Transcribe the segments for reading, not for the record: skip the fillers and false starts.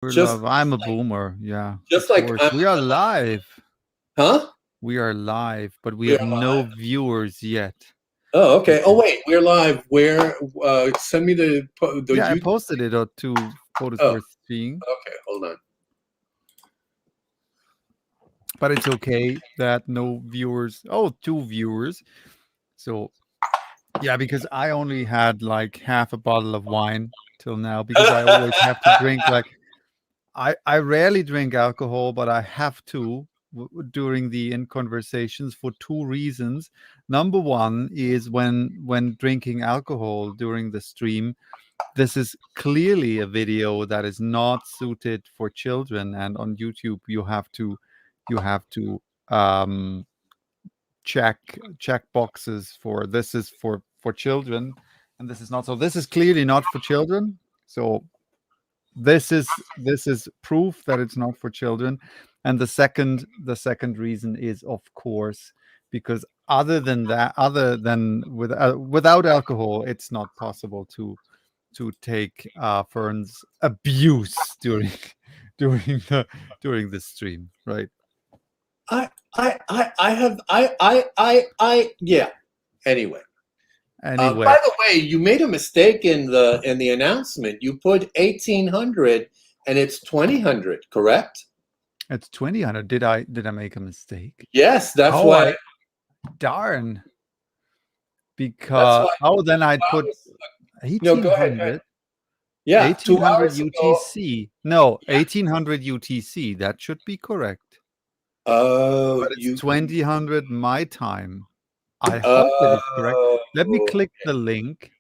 We're Just live. I'm a boomer. Yeah, of just like course. We are live. huh? We are live, but we We're have no live. viewers yet. Oh, okay. Oh, Because wait, we're live. Where? Send me the yeah, I YouTube. posted it on 2 photos Oh, worth seeing. okay. Hold on. But it's okay that no viewers. Oh, 2 viewers. So yeah, because I only had like half a bottle of wine till now because I always have to drink like I rarely drink alcohol, but I have to during the in conversations for 2 reasons. Number one is when drinking alcohol during the stream, this is clearly a video that is not suited for children, and on YouTube you have to um, check boxes for this is for children, and this is not. So this is clearly not for children. So this is proof that it's not for children. And the second reason is, of course, because other than without alcohol, it's not possible to take Fern's abuse during during the stream, right? I have yeah. Anyway, Anyway, by the way, you made a mistake in the announcement. You put 1800 and it's 2000, correct? it's 2000. Did I make a mistake? Yes, that's Oh, why. I darn. That's Because why then I'd put no, go ahead. Go ahead. 1800 Yeah, 1800 2 hours ago. UTC. No, Yeah. 1800 UTC. That should be correct. Oh, But it's 2000 my time. I hope it is correct. oh, Let me click the link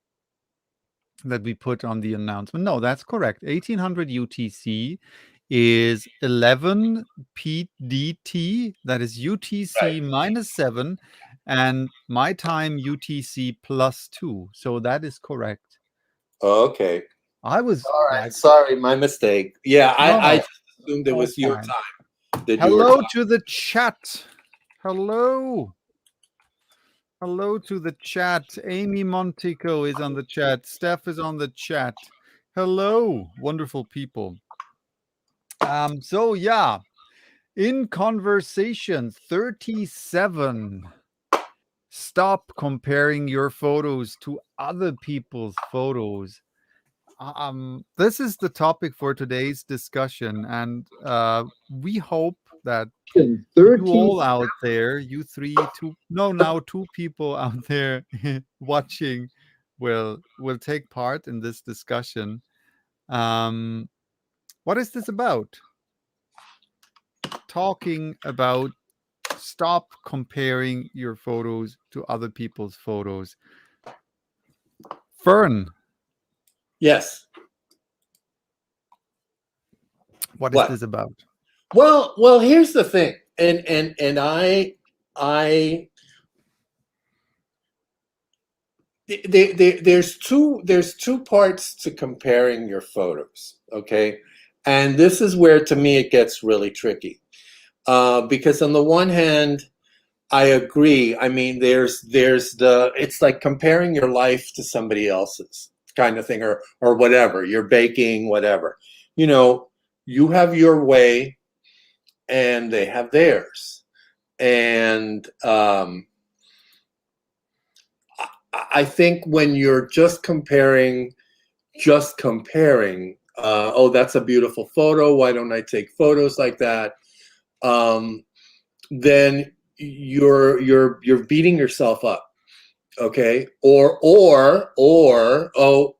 that we put on the announcement. No, that's correct. 1800 UTC is 11 PDT. That is UTC -7, and my time UTC +2. So that is correct. okay. I was All right. like, Sorry, my mistake. Yeah, I no, just assumed it all was your fine. time that you were Hello talking. to the chat. Hello. Hello to the chat. Amy Montico is on the chat. Steph is on the chat. Hello, wonderful people. So yeah, in conversation 37. Stop comparing your photos to other people's photos. This is the topic for today's discussion, and we hope that you 30. all out there, you three, two, no, now 2 people out there watching, will take part in this discussion. Um, what is this about? Talking about stop comparing your photos to other people's photos. Fern, Yes. what is What? this about? Well, here's the thing. And I there's two parts to comparing your photos, okay? And this is where to me it gets really tricky. Because on the one hand, I agree. I mean, there's the it's like comparing your life to somebody else's kind of thing, or whatever. You're baking, whatever. You know, you have your way, and they have theirs. And I think when you're just comparing, oh, that's a beautiful photo. Why don't I take photos like that? Then you're beating yourself up, okay? Or oh,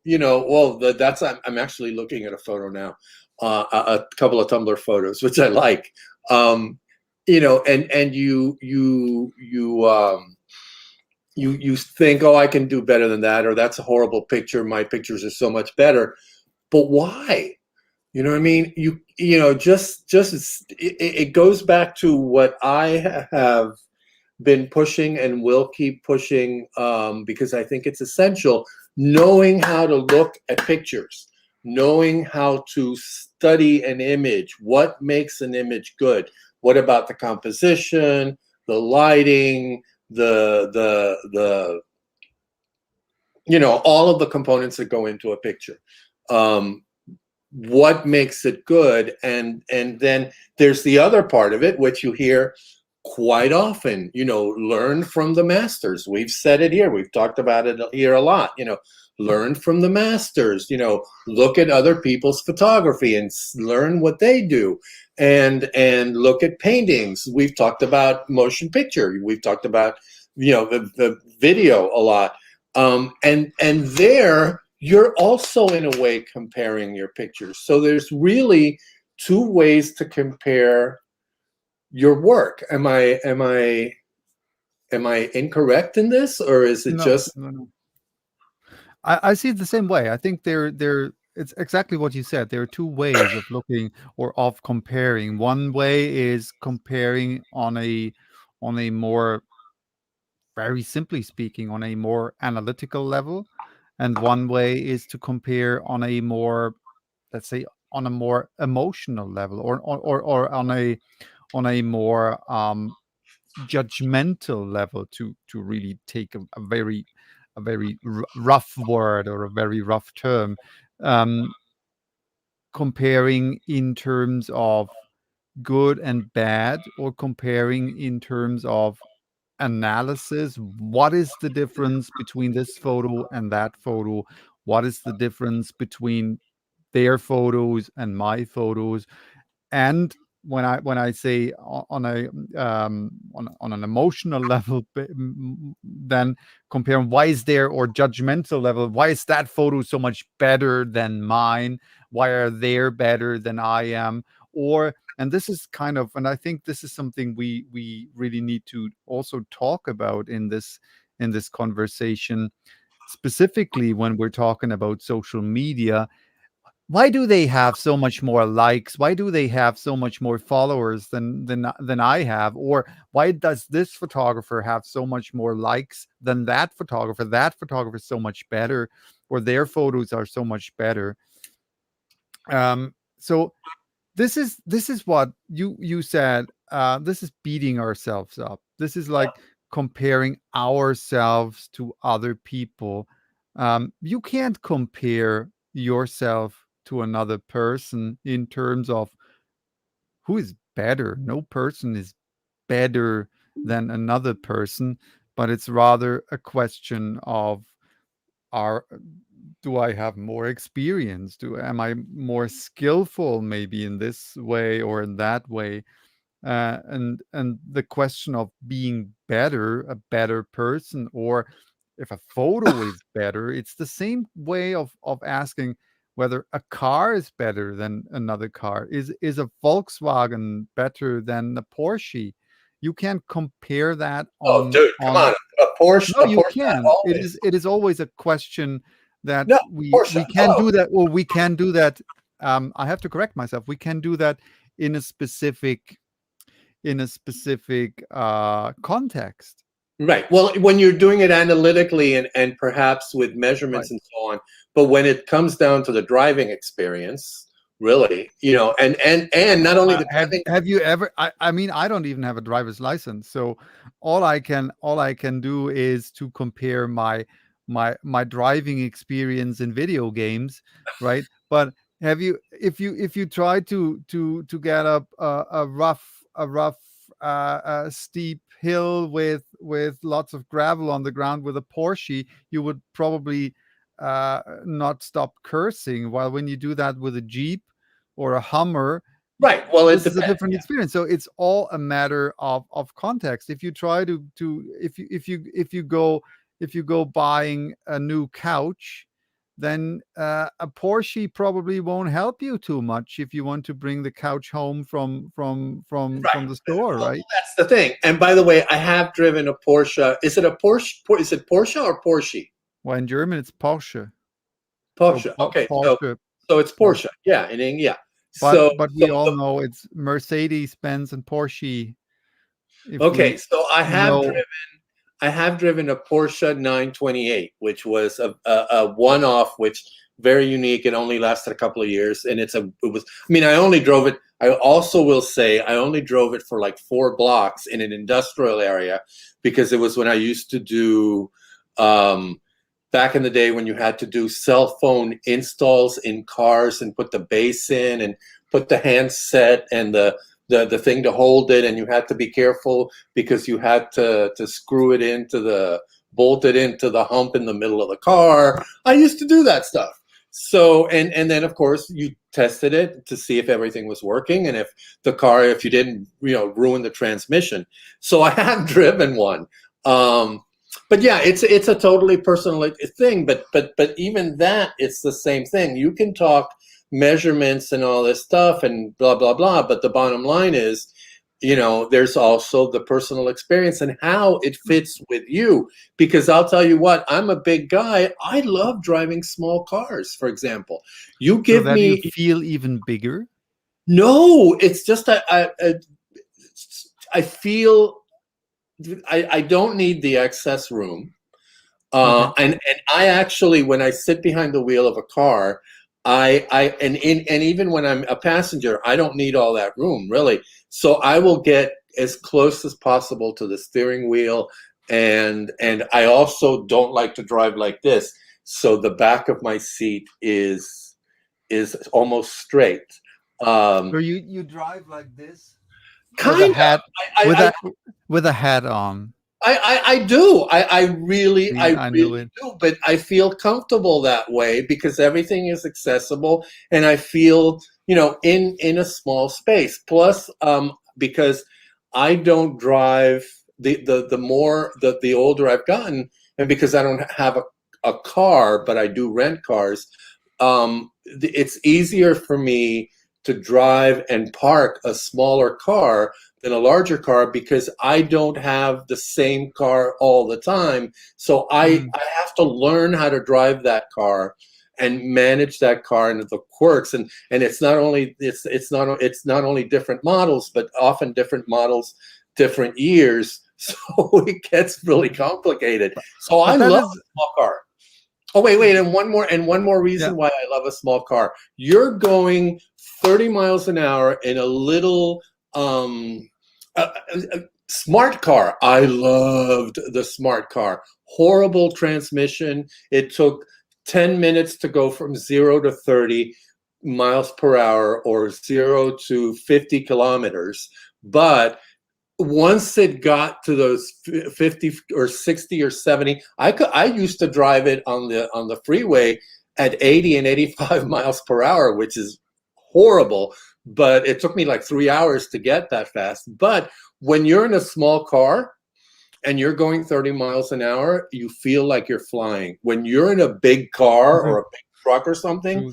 well, that's I'm actually looking at a photo now, a couple of Tumblr photos which I like, and you think, oh, I can do better than that, or that's a horrible picture. My pictures are so much better. But why? You know what I mean? It goes back to what I have been pushing and will keep pushing, because I think it's essential. Knowing how to look at pictures, knowing how to study an image, what makes an image good? What about the composition, the lighting, the all of the components that go into a picture. Um, what makes it good, and then there's the other part of it, which you hear quite often, learn from the masters. We've said it here, we've talked about it here a lot, learn from the masters, look at other people's photography and learn what they do, and look at paintings. We've talked about motion picture, we've talked about the video a lot, and there you're also in a way comparing your pictures. So there's really two ways to compare your work. Am I incorrect in this, or is it No, just no, no. I see it the same way. I think it's exactly what you said. There are two ways of looking or of comparing. One way is comparing on a more, very simply speaking, on a more analytical level, and one way is to compare on a more, let's say, on a more emotional level, or on a more judgmental level, to really take a very rough word or a very rough term, um, comparing in terms of good and bad, or comparing in terms of analysis. What is the difference between this photo and that photo? What is the difference between their photos and my photos? And when I say on a on an emotional level, then comparing, why is there, or judgmental level, why is that photo so much better than mine? Why are they better than I am? Or, and this is kind of, and I think this is something we really need to also talk about in this conversation, specifically when we're talking about social media. Why do they have so much more likes? Why do they have so much more followers than I have? Or why does this photographer have so much more likes than that photographer? That photographer is so much better, or their photos are so much better. So this is what you said. This is beating ourselves up. This is like comparing ourselves to other people. You can't compare yourself to another person in terms of who is better. No person is better than another person, but it's rather a question of, are do I have more experience? Do Am I more skillful, maybe in this way or in that way? And the question of being better, a better person, or if a photo is better, it's the same way of asking whether a car is better than another car. Is a Volkswagen better than a Porsche? You can't compare that oh, dude, come on on, a Porsche, no, a you Porsche can. always, It is always a question that no, Porsche, we can hello. do that, or we can do that. I have to correct myself. We can do that in a specific context. Right. Well, when you're doing it analytically and perhaps with Right. measurements and so on, but when it comes down to the driving experience, really, and not only the driving. Have you ever? I mean, I don't even have a driver's license, so all I can do is to compare my driving experience in video games, right? But have you, if you try to get up a rough steep hill with lots of gravel on the ground with a Porsche, you would probably not stop cursing. While when you do that with a Jeep or a Hummer, Right. Well, it this is a depends. different experience. So it's all a matter of context. If you try to if you go buying a new couch, then a Porsche probably won't help you too much if you want to bring the couch home Right. from the store, Well, right? that's the thing. And by the way, I have driven a Porsche. Is it a Porsche? Is it Porsche or Porsche? Well, in German it's Porsche or Porsche. Okay. So Porsche. so it's Porsche. Porsche. Yeah. Yeah. So But so we all the know it's Mercedes Benz and Porsche. If okay. we So know, I have driven a Porsche 928, which was a one-off, which very unique and only lasted a couple of years. And it was, I mean, I only drove it. I also will say I only drove it for like 4 blocks in an industrial area because it was when I used to do um, back in the day when you had to do cell phone installs in cars and put the base in and put the handset and the thing to hold it, and you had to be careful because you had to screw it into the bolt it into the hump in the middle of the car. I used to do that stuff. So and then of course you tested it to see if everything was working and if you didn't ruin the transmission. So I have driven one. But yeah, it's a totally personal thing. But even that, it's the same thing. You can talk measurements and all this stuff and blah blah blah. But the bottom line is, there's also the personal experience and how it fits with you. Because I'll tell you what, I'm a big guy. I love driving small cars. For example, you So give that you me feel even bigger. no. It's just I feel I don't need the excess room. Okay. And I actually, when I sit behind the wheel of a car, and even when I'm a passenger, I don't need all that room really. So I will get as close as possible to the steering wheel, and I also don't like to drive like this. So the back of my seat is almost straight. So Um, you drive like this with a kind of. hat I, with I, a with a hat on. I do. I See, I knew really it. do. But I feel comfortable that way because everything is accessible, and I feel in a small space. Plus, because I don't drive the older I've gotten, and because I don't have a car, but I do rent cars. It's easier for me to drive and park a smaller car than a larger car because I don't have the same car all the time. So Mm. I have to learn how to drive that car and manage that car and the quirks. And it's not only different models, but often different models, different years. So it gets really complicated. So I But that love is a small car. Oh wait, and one more yeah. reason why I love a small car. You're going 30 miles an hour in a little um, smart car. I loved the smart car. Horrible transmission. It took 10 minutes to go from 0 to 30 miles per hour or 0 to 50 kilometers. But once it got to those 50 or 60 or 70, I used to drive it on the freeway at 80 and 85 miles per hour, which is horrible, but it took me like 3 hours to get that fast. But when you're in a small car and you're going 30 miles an hour, you feel like you're flying. When you're in a big car Mhm. or a big truck or something, True.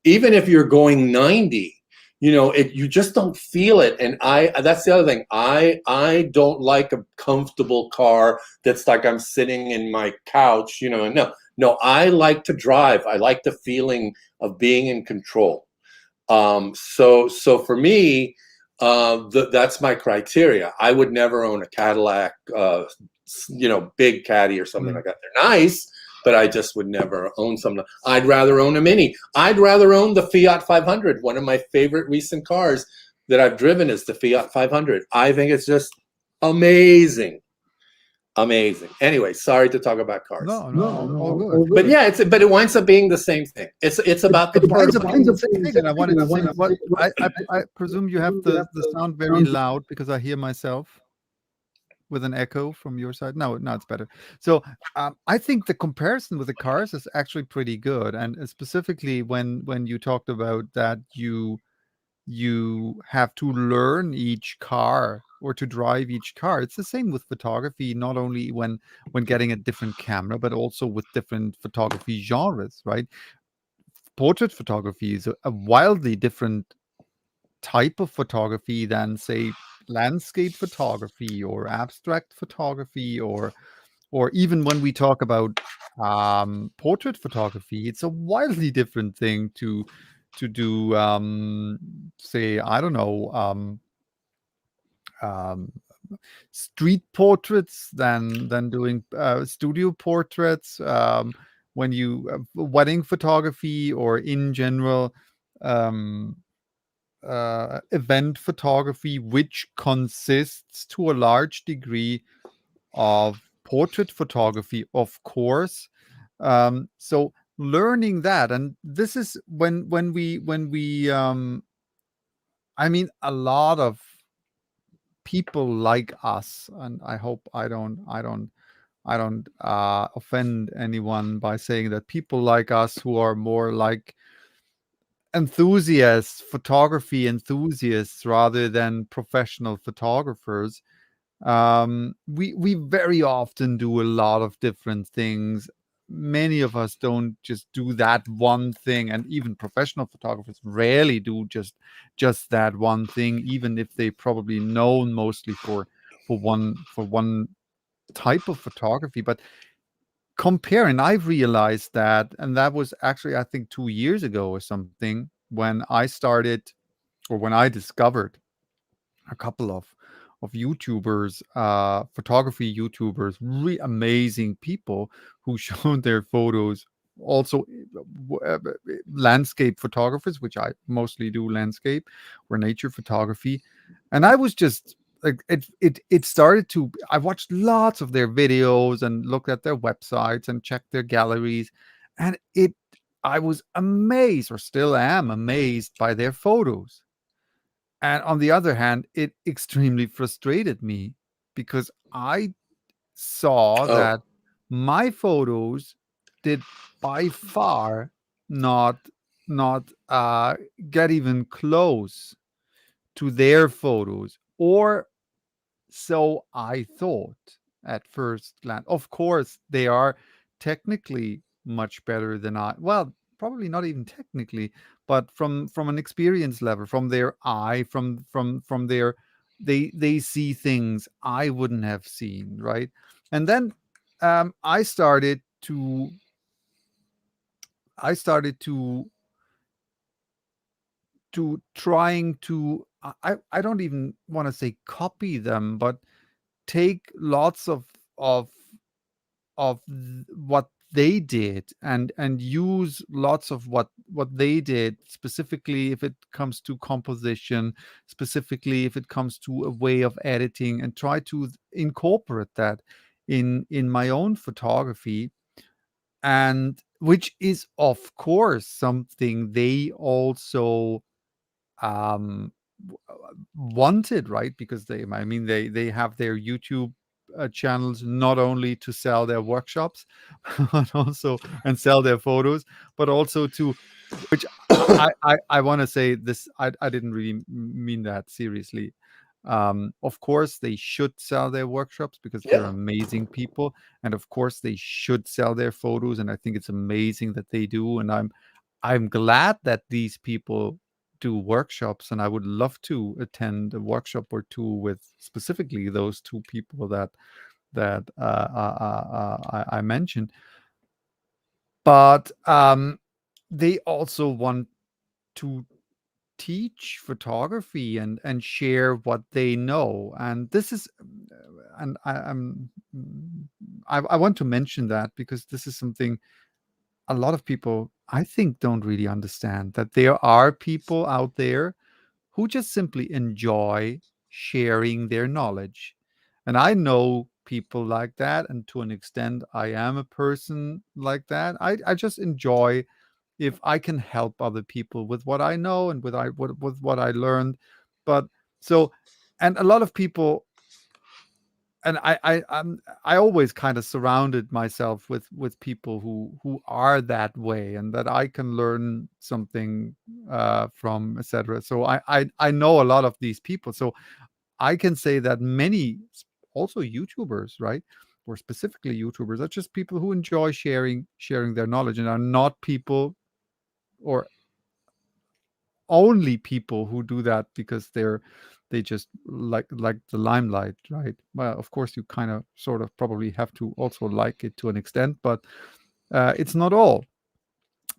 even if you're going 90, you just don't feel it. And that's the other thing. I don't like a comfortable car that's like I'm sitting in my couch. No, I like to drive. I like the feeling of being in control. So for me, that's my criteria. I would never own a Cadillac, big caddy or something Mm. like that. They're nice, but I just would never own something. I'd rather own a Mini. I'd rather own the Fiat 500. One of my favorite recent cars that I've driven is the Fiat 500. I think it's just amazing, amazing. Anyway, sorry to talk about cars. No, No, no, all no, good. all But good. yeah, but it winds up being the same thing. It's about the It winds up being purpose. the same thing, and I wanted to say, what I presume you have the sound very loud because I hear myself with an echo from your side. No, now it's better. So I think the comparison with the cars is actually pretty good, and specifically when you talked about that you have to learn each car or to drive each car. It's the same with photography, not only when getting a different camera, but also with different photography genres, right? Portrait photography is a wildly different type of photography than, say, landscape photography or abstract photography, or even when we talk about portrait photography, it's a wildly different thing to do, say, I don't know, um, street portraits than doing studio portraits. When you wedding photography or in general, um, event photography, which consists to a large degree of portrait photography, of course. So learning that, and this is when we I mean, a lot of people like us, and I hope I don't offend anyone by saying that people like us who are more like enthusiasts, photography enthusiasts, rather than professional photographers. We very often do a lot of different things. Many of us don't just do that one thing, and even professional photographers rarely do just that one thing, even if they probably known mostly for one type of photography. But comparing, I've realized that, and that was actually I think 2 years ago or something, when I started, or when I discovered a couple of YouTubers, photography YouTubers, really amazing people who showed their photos. Also, landscape photographers, which I mostly do landscape or nature photography, and I was just like it started to. I watched lots of their videos and looked at their websites and checked their galleries, and it. I was amazed, or still am amazed, by their photos. And on the other hand, it extremely frustrated me because I saw Oh, that my photos did by far not not get even close to their photos, or so I thought at first glance. Of course, they are technically much better than I. Well, probably not even technically, but from an experience level, from their eye, from their, they see things I wouldn't have seen, right? And then I started to I started trying to I don't even want to say copy them, but take lots of what they did, and use lots of what they did, specifically if it comes to composition, specifically if it comes to a way of editing, and try to incorporate that in my own photography, and which is of course something they also um wanted, right? Because I mean, they have their YouTube channels not only to sell their workshops, but also, and sell their photos, but also to, which I want to say this, I didn't really mean that seriously. Of course they should sell their workshops because they're yeah. amazing people, and of course they should sell their photos, and I think it's amazing that they do, and I'm glad that these people do workshops, and I would love to attend a workshop or two with specifically those two people that I mentioned. But they also want to teach photography and share what they know, and this is, and I want to mention that because this is something a lot of people, I think, don't really understand, that there are people out there who just simply enjoy sharing their knowledge. And I know people like that. And to an extent, I am a person like that. I just enjoy if I can help other people with what I know and with what I learned. But so, and a lot of people, and I always kind of surrounded myself with people who are that way, and that I can learn something from, etc. So I know a lot of these people, so I can say that many also YouTubers, right, or specifically YouTubers, are just people who enjoy sharing their knowledge, and are not people, or only people who do that because they just like the limelight, right? Well, of course you kind of sort of probably have to also like it to an extent, but it's not all.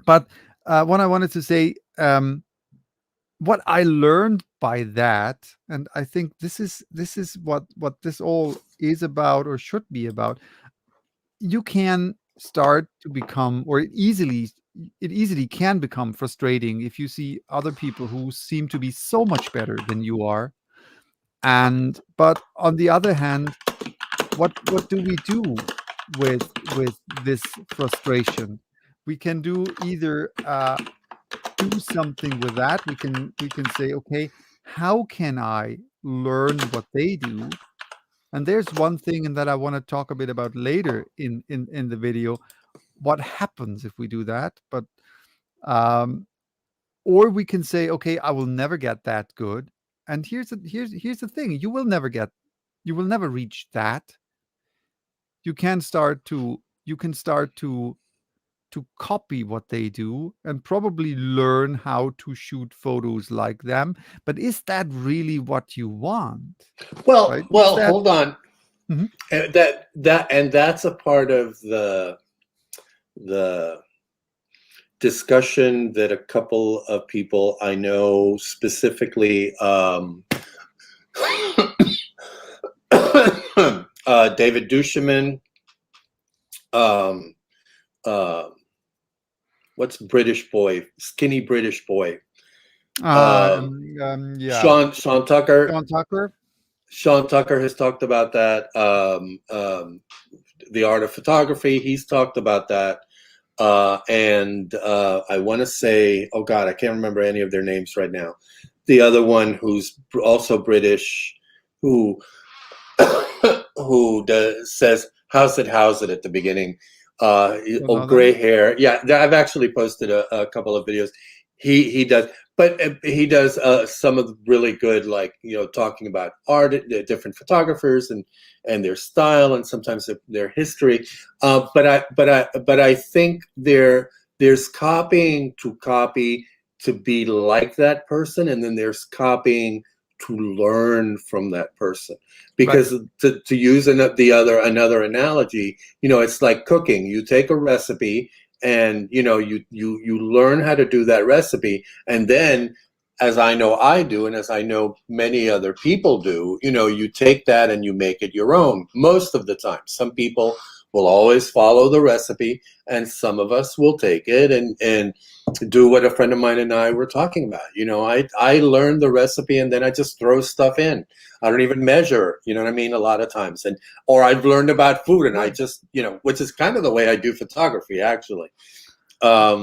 But what I wanted to say, what I learned by that, and I think this is what this all is about, or should be about. You can start to become, or it easily can become frustrating if you see other people who seem to be so much better than you are. And but on the other hand, what do we do? with this frustration. We can do either do something with that. We can say, okay, how can I learn what they do? And there's one thing and that I want to talk a bit about later in the video, what happens if we do that. But um, or we can say, okay, I will never get that good. And here's the thing: you will never reach that. You can start to copy what they do and probably learn how to shoot photos like them. But is that really what you want? Right? Is Well, that hold on. Mhm. That's a part of the discussion that a couple of people I know, specifically David Duchemin, um, uh, what's British boy, skinny British boy, um, Yeah, Sean Tucker. Sean Tucker. Sean Tucker has talked about that. The art of photography. He's talked about that. And I want to say, oh God, I can't remember any of their names right now. The other one who's also British, who says how's it at the beginning. Don't Oh, know them. gray hair. Yeah, I've actually posted a couple of videos. He does, but he does some of the really good, like, talking about art, different photographers and their style, and sometimes their history. But I think there's copying to copy to be like that person, and then there's copying to learn from that person. Right. Because to use another analogy, it's like cooking. You take a recipe, and you learn how to do that recipe, and then, as I know I do, and as I know many other people do, you take that and you make it your own most of the time. Some people will always follow the recipe, and some of us will take it and do what a friend of mine and I were talking about. I learned the recipe, and then I just throw stuff in. I don't even measure, you know what I mean, a lot of times. Or I've learned about food, and I Right. just, which is kind of the way I do photography, actually. I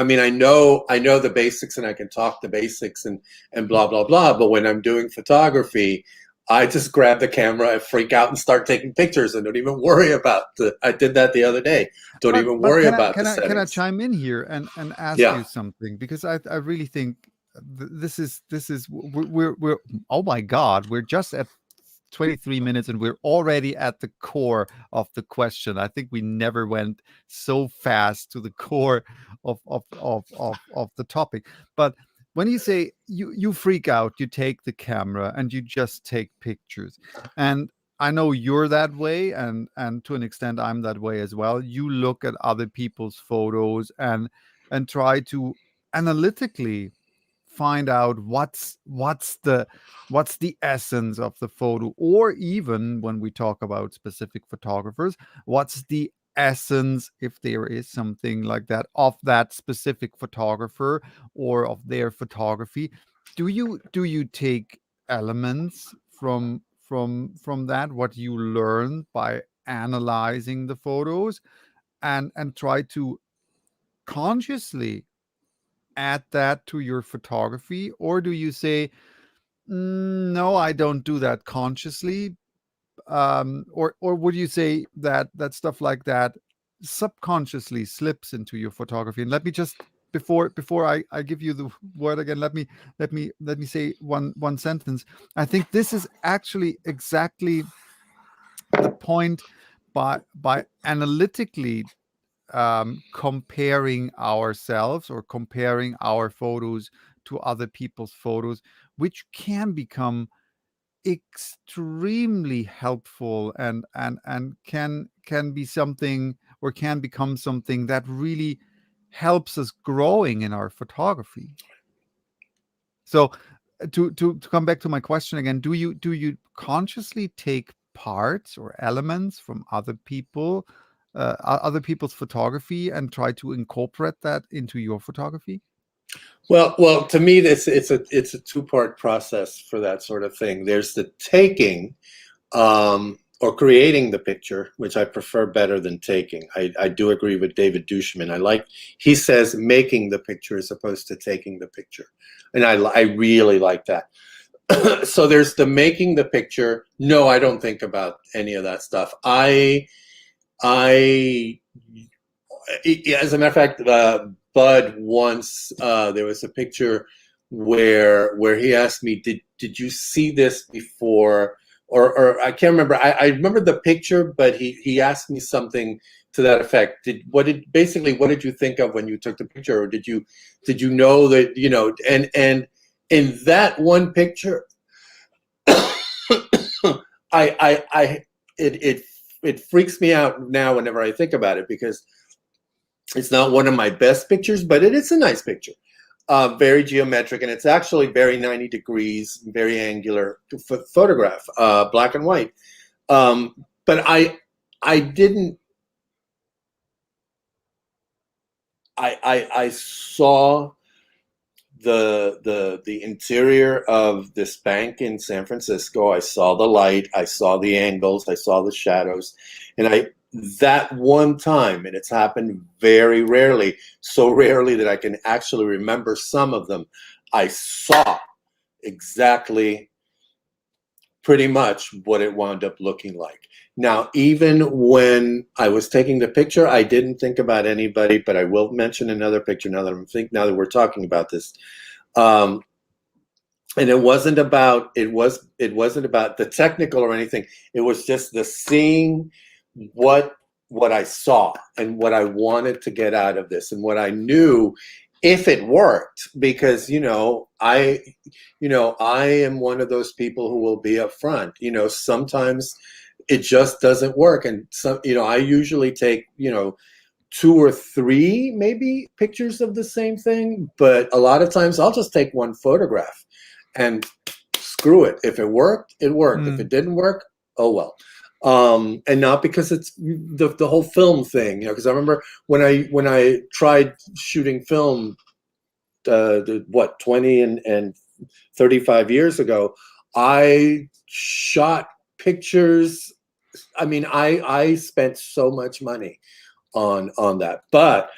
mean, I know the basics, and I can talk the basics and blah blah blah. But when I'm doing photography, I just grab the camera and freak out and start taking pictures, and don't even worry about the. I did that the other day. Don't even But worry can I about the can I settings. chime in here and ask Yeah. you something? Because I really think this is we're oh my God, we're just at 23 minutes and we're already at the core of the question. I think we never went so fast to the core of the topic. But when you say you freak out, you take the camera and you just take pictures. And I know you're that way, and to an extent I'm that way as well. You look at other people's photos and try to analytically find out what's the essence of the photo, or even when we talk about specific photographers, what's the essence, if there is something like that, of that specific photographer or of their photography. Do you take elements from that, what you learn by analyzing the photos, and try to consciously add that to your photography? Or do you say, no, I don't do that consciously? Or would you say that stuff like that subconsciously slips into your photography? And let me just, before I give you the word again, let me say one sentence. I think this is actually exactly the point. By analytically comparing ourselves or comparing our photos to other people's photos, which can become extremely helpful, and can be something, or can become something that really helps us growing in our photography. So to come back to my question again, do you consciously take parts or elements from other people's photography and try to incorporate that into your photography? Well, to me, it's a two-part process for that sort of thing. There's the taking, or creating the picture, which I prefer better than taking. I do agree with David Dushman. He says making the picture as opposed to taking the picture. And I really like that. So there's the making the picture. No, I don't think about any of that stuff. I, as a matter of fact, Bud once, there was a picture where he asked me, did you see this before? Or I can't remember. I remember the picture, but he asked me something to that effect. What did you think of when you took the picture? Or did you know that, and in that one picture, I it freaks me out now whenever I think about it, because it's not one of my best pictures, but it is a nice picture. Very geometric, and it's actually very 90 degrees, very angular photograph, black and white. But I didn't. I saw the interior of this bank in San Francisco. I saw the light, I saw the angles, I saw the shadows, and that one time, and it's happened very rarely, so rarely that I can actually remember some of them, I saw exactly pretty much what it wound up looking like. Now, even when I was taking the picture, I didn't think about anybody, but I will mention another picture now that we're talking about this. And it wasn't about the technical or anything. It was just the seeing what I saw and what I wanted to get out of this, and what I knew if it worked, because I am one of those people who will be upfront. Sometimes it just doesn't work, and I usually take 2 or 3 maybe pictures of the same thing, but a lot of times I'll just take one photograph and screw it. If it worked, it worked. If it didn't work, oh well. And not because it's the whole film thing, because I remember when I tried shooting film, 20 and 35 years ago, I shot pictures. I mean, I spent so much money on that, but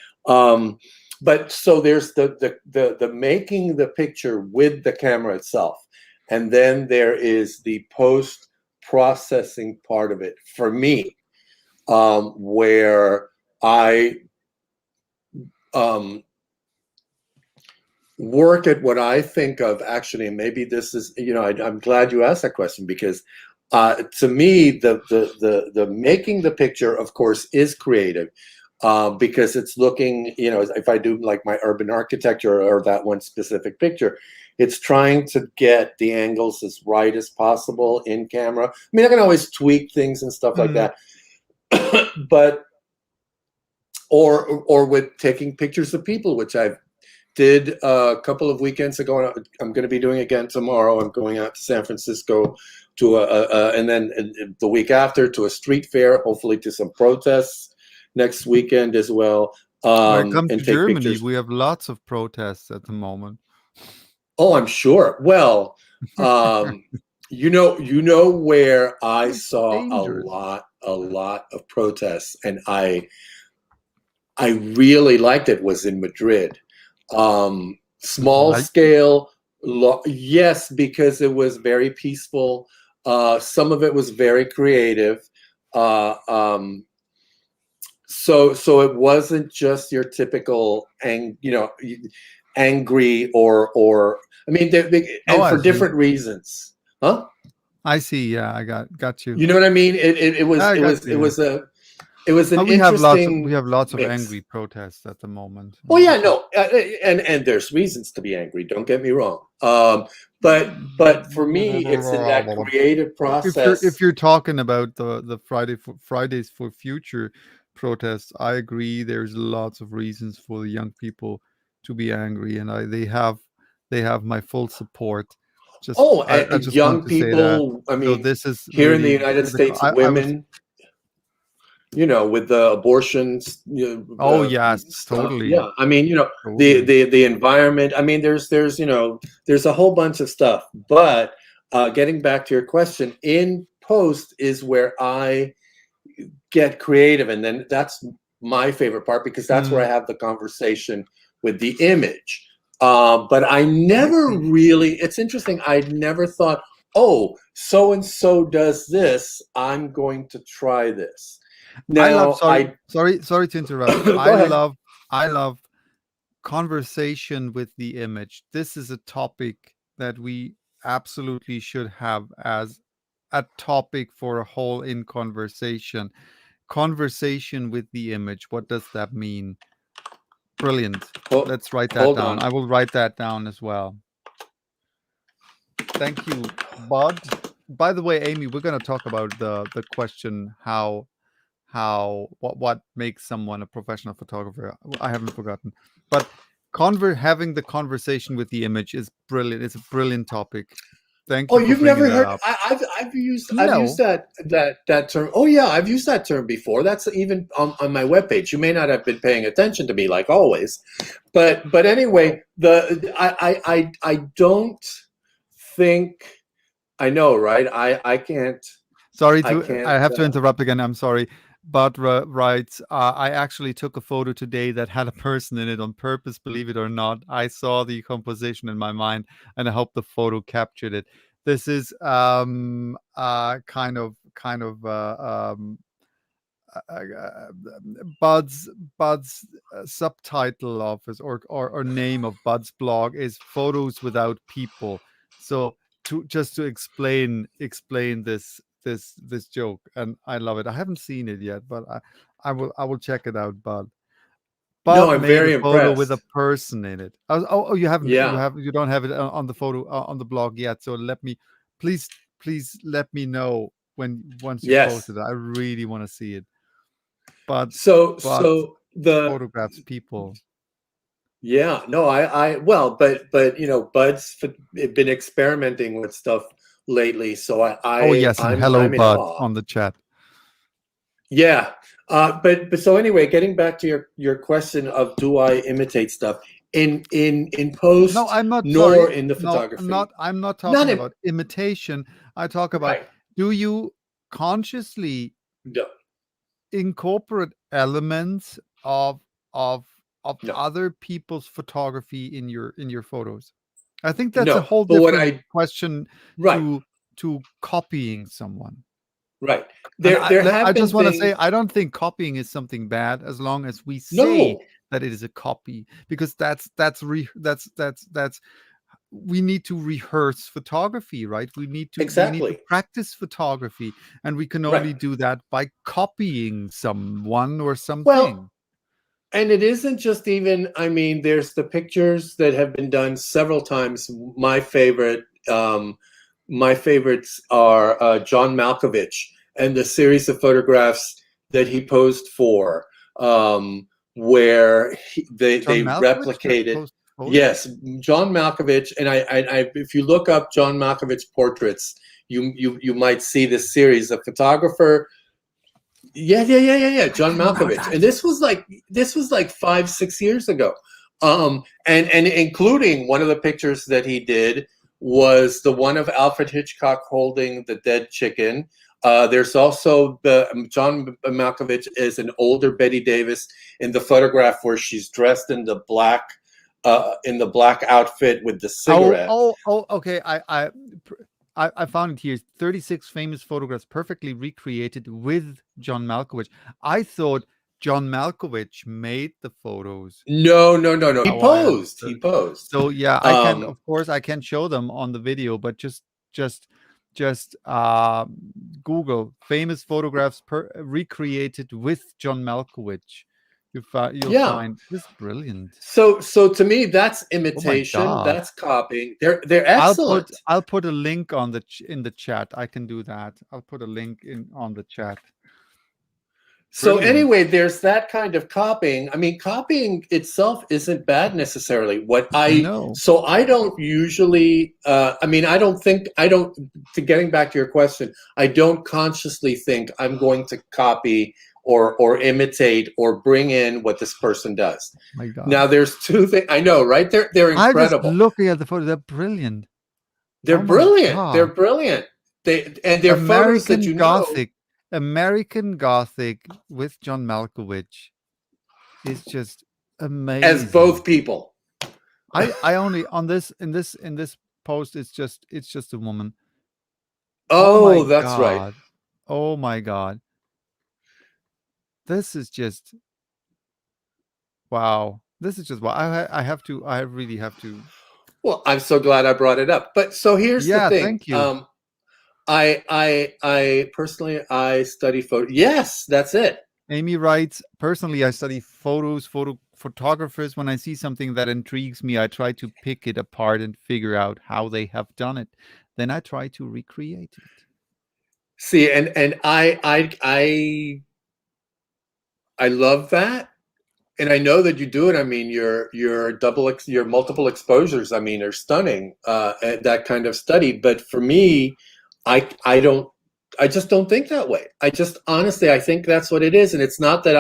so there's the making the picture with the camera itself, and then there is the post processing part of it for me, where I work at what I think of, actually, and maybe this is, I'm glad you asked that question, because to me, the making the picture, of course, is creative, because it's looking, if I do like my urban architecture or that one specific picture, it's trying to get the angles as right as possible in camera. I mean, I can always tweak things and stuff like that, but or with taking pictures of people, which I've did a couple of weekends ago. I'm going to be doing again tomorrow. I'm going out to San Francisco to and then the week after to a street fair, hopefully to some protests next weekend as well. Come And to take Germany. pictures. We have lots of protests at the moment. Oh, I'm sure. Well, you know where I It's saw dangerous. a lot of protests, and I really liked it, was in Madrid. Small Like, scale, yes, because it was very peaceful. Some of it was very creative. Uh, um, so it wasn't just your typical angry or I mean, oh, and I for see. different reasons, huh? I see. Yeah, I got you. You know what I mean? It Yeah, was I got you. Yeah. an We interesting have lots of mix. angry protests at the moment. Oh yeah, Which is no, and there's reasons to be angry. Don't get me wrong. But for me, it's in that creative if process. you're talking about the Fridays for Future protests, I agree. There's lots of reasons for the young people to be angry, and they have my full support. Oh, I and just want young to say that. people. I So mean, this is here in the really United States, I was. women, with the abortions, Oh yes, stuff. totally, Yeah, I mean, totally. the environment. I mean, there's a whole bunch of stuff. But getting back to your question, in post is where I get creative, and then that's my favorite part because that's where I Mm, have the conversation with the image. But I I never see. really, it's interesting, I never thought, oh, so and so does this, I'm going to try this. I love, Now sorry, I sorry to interrupt. go ahead. I love conversation with the image. This is a topic that we absolutely should have as a topic for a whole in conversation. Conversation with the image. What does that mean? Brilliant. Hold, Let's write that hold down. on. I will write that down as well. Thank you, Bud. By the way, Amy, we're going to talk about the question how what makes someone a professional photographer. I haven't forgotten, but having the conversation with the image is brilliant. It's a brilliant topic. Thank Oh, you for you've bringing never that heard? up. I've used No, that term. Oh yeah, I've used that term before. That's even on my webpage. You may not have been paying attention to me like always, but anyway, I don't think I know, right? sorry I to. I can't. have to interrupt again. I'm sorry. But writes, I actually took a photo today that had a person in it on purpose. Believe it or not, I saw the composition in my mind, and I hope the photo captured it. This is Bud's subtitle of his or name of Bud's blog is "Photos Without People." So to just to explain this joke, and I love it. I haven't seen it yet, but I will check it out. No, Bud I'm made a very photo with a impressed. person in it. Yeah. You don't have it on the photo on the blog yet. So please let me know when once you Yes. posted it. I really want to see it. But So but so the photographs people. yeah, no, but Bud's been experimenting with stuff lately, so Oh yes, and hello, I'm in Bud, awe. on the chat. Yeah, but so anyway, getting back to your question of do I imitate stuff in No, post I'm not nor sorry. in the No, photography? I'm not Not talking in about imitation. I talk about, right. do you consciously No, incorporate elements of no, other people's photography in your photos? I think that's a no. whole But what different I question right, to copying someone. right. And There I have been just want to say, things. I don't think copying is something bad as long as we say No, that it is a copy, because that's we need to rehearse photography, right? We need to exactly. practice photography, and we can Right. only do that by copying someone or Well, something. and it isn't just even, I mean, there's the pictures that have been done several times. My favorites are John Malkovich and the series of photographs that he posed for, where John they Malkovich replicated. post photos. Yes, John Malkovich, and if you look up John Malkovich portraits, you might see this series. A photographer, yeah. I John didn't know Malkovich, and that. this was like 5 6 years ago. And including one of the pictures that he did was the one of Alfred Hitchcock holding the dead chicken. There's also the John Malkovich is an older Betty Davis in the photograph where she's dressed in the black outfit with the cigarette. Okay. I found it here. 36 famous photographs perfectly recreated with John Malkovich. I thought John Malkovich made the photos. No. He How I posed. He understood it. posed. So yeah, I can, Um, of course, I can show them on the video, but just just Google famous photographs recreated with John Malkovich. You'll yeah. find this brilliant. So to me, that's Oh my imitation. God. That's copying. They're excellent. I'll put a link on the in the chat. I can do that. I'll put a link in on the chat. So Brilliant. anyway, there's that kind of copying. I mean, copying itself isn't bad necessarily. No. I don't usually. I mean, I don't think I don't. To getting back to your question, I don't consciously think I'm going to copy or imitate or bring in what this person does. My God. Now, there's two things I know, right? They're I just incredible. looking at the photo. They're brilliant. They're Oh my brilliant. They're God. brilliant. they're photos that American Gothic, American Gothic with John Malkovich is just as both amazing. people. I only on this in this post it's just a woman. Oh my Oh, that's right. god. Oh my god. This is just wow. This is just wow. I have to I really have to. Well, I'm so glad I brought it up. But so here's the Yeah, thing. thank you. I personally I study photo. Yes, that's it. Amy writes, personally, I study photographers. When I see something that intrigues me, I try to pick it apart and figure out how they have done it. Then I try to recreate it. See, and I love that, and I know that you do it. I mean, your multiple exposures, I mean, are stunning. That kind of study, but for me, I don't. I just don't think that way. I just honestly, I think that's what it is, and it's not that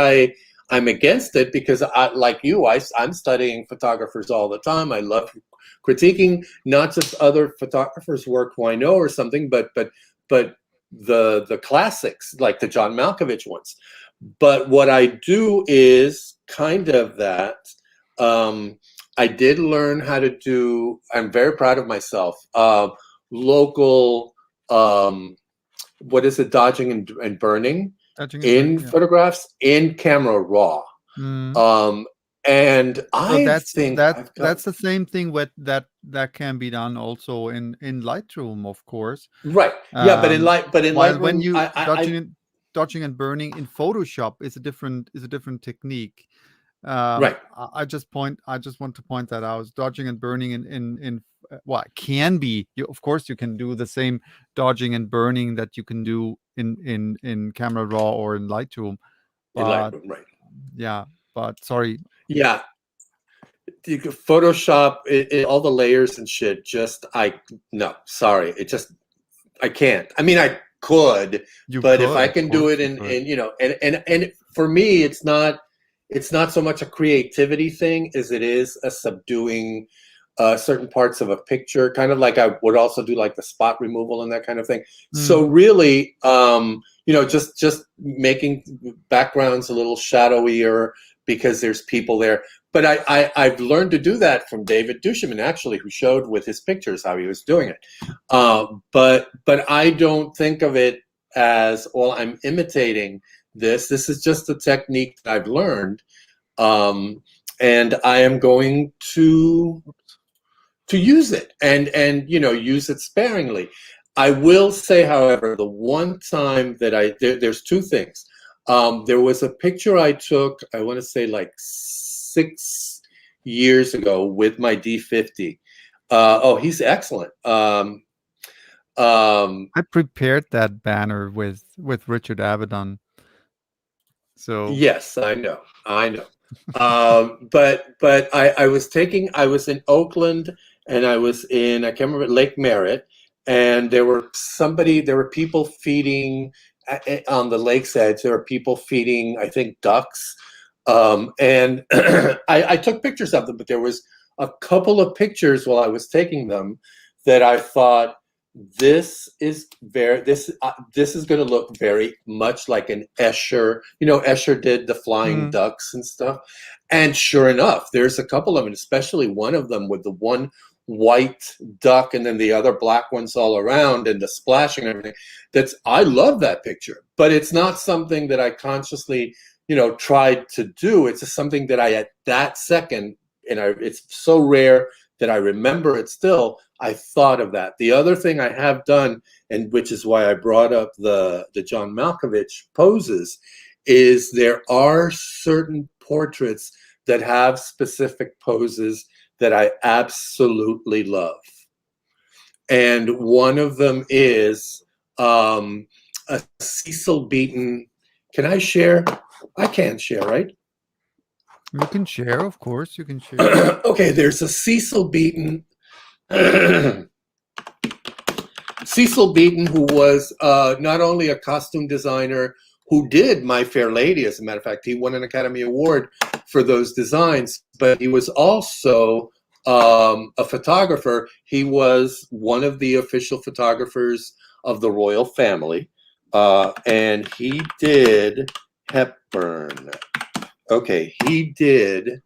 I'm against it because like you, I'm studying photographers all the time. I love critiquing not just other photographers' work who I know or something, but the classics like the John Malkovich ones. But what I do is kind of that. I did learn how to do. I'm very proud of myself. Local. What is it? Dodging and burning Touching and in burning, yeah. photographs in camera raw. Mm. Um, and So I think I've got that's the same thing with that can be done also in Lightroom, of course. right. Yeah, Um, but in while when Lightroom, you dodging and burning in Photoshop is a different technique. right. I just want to point that out. Dodging and burning in well, it can be. You, of course, you can do the same dodging and burning that you can do in Camera Raw or in Lightroom. In But Lightroom, right. yeah, but sorry, Yeah, you could Photoshop all the layers and shit. Just no, sorry, it just I can't. I mean, I could, you but if could, I of can do course, it you could. and for me, it's not so much a creativity thing as it is a subduing certain parts of a picture, kind of like I would also do like the spot removal and that kind of thing. So Mm. really, just making backgrounds a little shadowier because there's people there. But I've learned to do that from David Duchemin, actually, who showed with his pictures how he was doing it. But I don't think of it as, well, I'm imitating this. This is just a technique that I've learned, and I am going to use it and use it sparingly. I will say, however, the one time that there's two things. There was a picture I took, I want to say like 6 years ago with my D50. Oh, he's excellent. I prepared that banner with Richard Avedon. So Yes, I know. I know. But I was in Oakland and I can't remember, Lake Merritt, and there were people feeding on the lake's edge. There were people feeding, I think, ducks. And I took pictures of them, but there was a couple of pictures while I was taking them that I thought, this is going to look very much like an Escher. Escher did the flying mm, ducks and stuff, and sure enough, there's a couple of them, especially one of them with the one white duck and then the other black ones all around and the splashing and everything. I love that picture, but it's not something that I consciously tried to do. It's just something that I, at that second, it's so rare that I remember it still, I thought of that. The other thing I have done, and which is why I brought up the John Malkovich poses, is there are certain portraits that have specific poses that I absolutely love. And one of them is a Cecil Beaton. Can I share? I can share, right? you can share, of course, you can share. Okay, there's a Cecil Beaton. Cecil Beaton, who was not only a costume designer who did My Fair Lady, as a matter of fact, he won an Academy Award for those designs, but he was also a photographer. He was one of the official photographers of the royal family, and he did Hepburn. Okay, he did.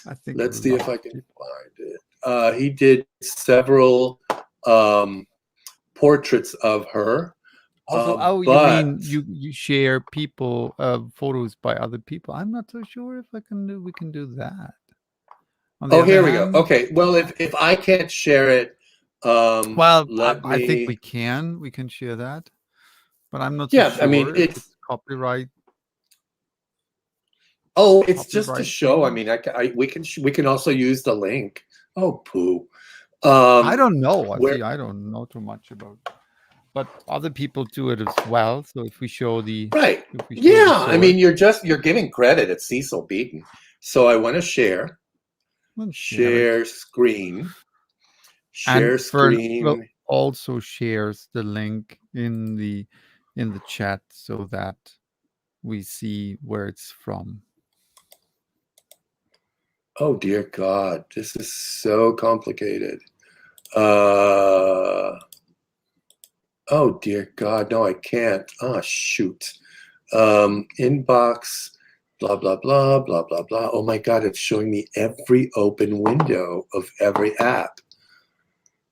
I think a Let's see lot if I of can people. find it. He did several um, portraits of her, Also, oh, you but mean you share people photos by other people? I'm not so sure if I can do. We can do that. On the oh, other here we go. hand, Okay, well, if I can't share it, well, let I think we me. can. We can share that, but I'm not so Yeah, I mean sure if it's. it's copyright Oh, it's just to copyright show. I thing. mean, we can also use the link. Oh, poo. I don't know. I Where? see. I don't know too much about, but other people do it as well. So Right. if we show the Yeah. I source, mean, you're giving credit. It's Cecil Beaton. So I want to share. we'll share it. Share screen. And Share Fern will screen. also shares the link in the chat so that we see where it's from. Oh dear God, this is so complicated. Oh dear God, no, I can't. Oh shoot. Inbox, blah blah blah blah blah blah. Oh my God, it's showing me every open window of every app,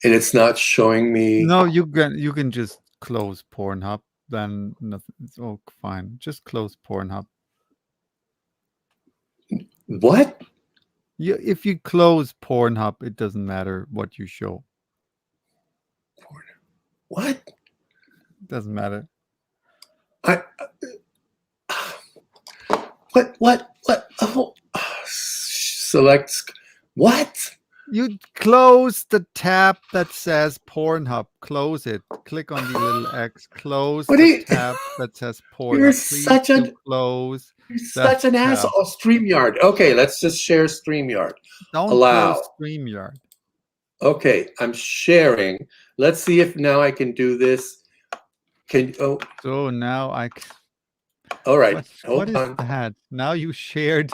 and it's not showing me No, you can just close Pornhub. Then nothing. It's all fine. Just close Pornhub. what. If you close Pornhub, it doesn't matter what you show. What? It doesn't matter. I what? Oh, select. What? You close the tab that says Pornhub. Close it. Click on the little X. Close What do the you? tab that says You're Pornhub. Please such do a close You're the such an asshole. tab. Oh, StreamYard. Okay, let's just share StreamYard. Don't close Allow. StreamYard. Okay, I'm sharing. Let's see if now I can do this. Can oh, So now all right. what Hold is on. that? Now you shared.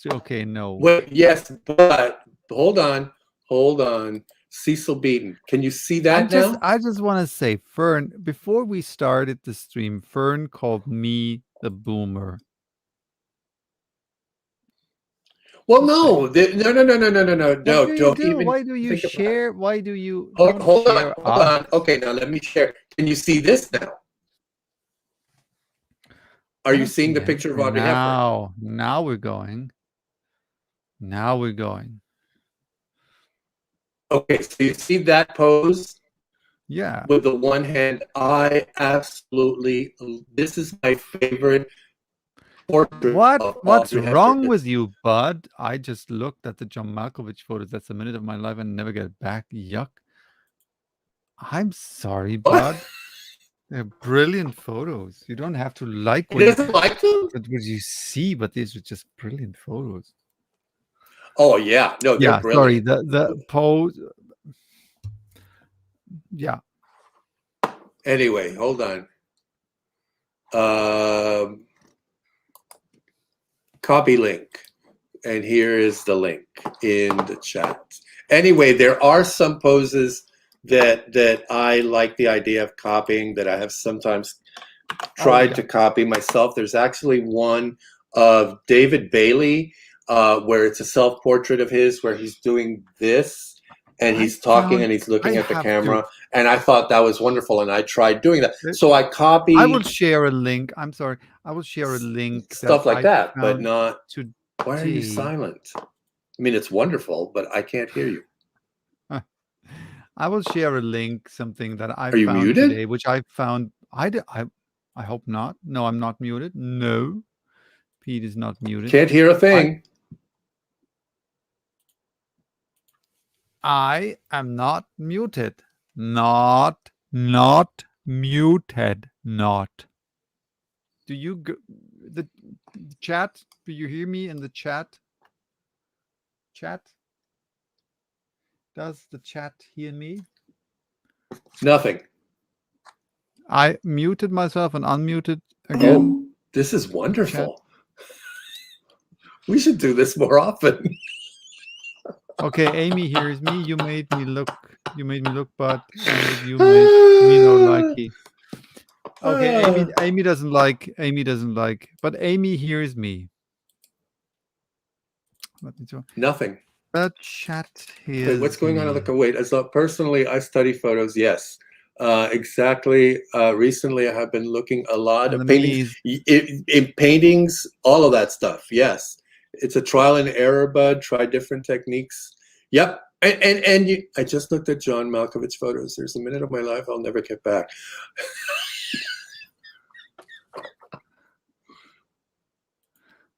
Okay, no. Wait, yes, but hold on. Hold on. Cecil Beaton. Can you see that now? I just want to say, Fern, before we started the stream, Fern called me the boomer. Well, Just no. saying. No, no, no, no, no, no, no, What no. do you Don't do? even Why do you think about it. share? Why do you Hold, don't hold on. share Hold us? on. Okay, now let me share. Can you see this now? Are I you don't seeing see the anything. picture of Audrey Hepburn? Now we're going. Now we're going. Okay, so you see that pose? Yeah. With the one hand, I absolutely, this is my favorite portrait of What's Audrey Hepburn. wrong with you, bud? I just looked at the John Malkovich photos. That's a minute of my life and never get it back. Yuck. I'm sorry, What? bud. They're brilliant photos. You don't have to like He doesn't like them? what you see, but these are just brilliant photos. Oh, yeah. No, they're Yeah, sorry. brilliant. The pose. Yeah. Anyway, hold on. Um, Copy link. And here is the link in the chat. Anyway, there are some poses that I like the idea of copying, that I have sometimes tried to copy myself. There's actually one of David Bailey where it's a self-portrait of his where he's doing this and he's talking and he's I looking at the have to. camera, and I thought that was wonderful, and I tried doing that. There- So I I copied will share a link. I'm sorry. I will share a link that stuff like I that, but found not. Why are you today. silent? I mean, it's wonderful, but I can't hear you. I will share a link, something that I Are you found muted? today, which I found. I hope not. No, I'm not muted. No, Pete is not muted. Can't hear a thing. I am not muted. Not muted. Not. Do you the chat? Do you hear me in the chat? Chat? Does the chat hear me? Nothing. I muted myself and unmuted again. Oh, this is wonderful. We should do this more often. Okay, Amy hears me. You made me look. You made me look, but and you made me no likey. Okay, Amy. Ah, Amy doesn't like. Amy doesn't like. But Amy hears me. Let me try. nothing. The chat Wait, what's hears going on? me. Wait, as personally, I study photos. Yes, exactly. Recently, I have been looking a lot And at the paintings, me is in paintings, all of that stuff. Yes, it's a trial and error, bud. Try different techniques. Yep. I just looked at John Malkovich photos. There's a minute of my life I'll never get back.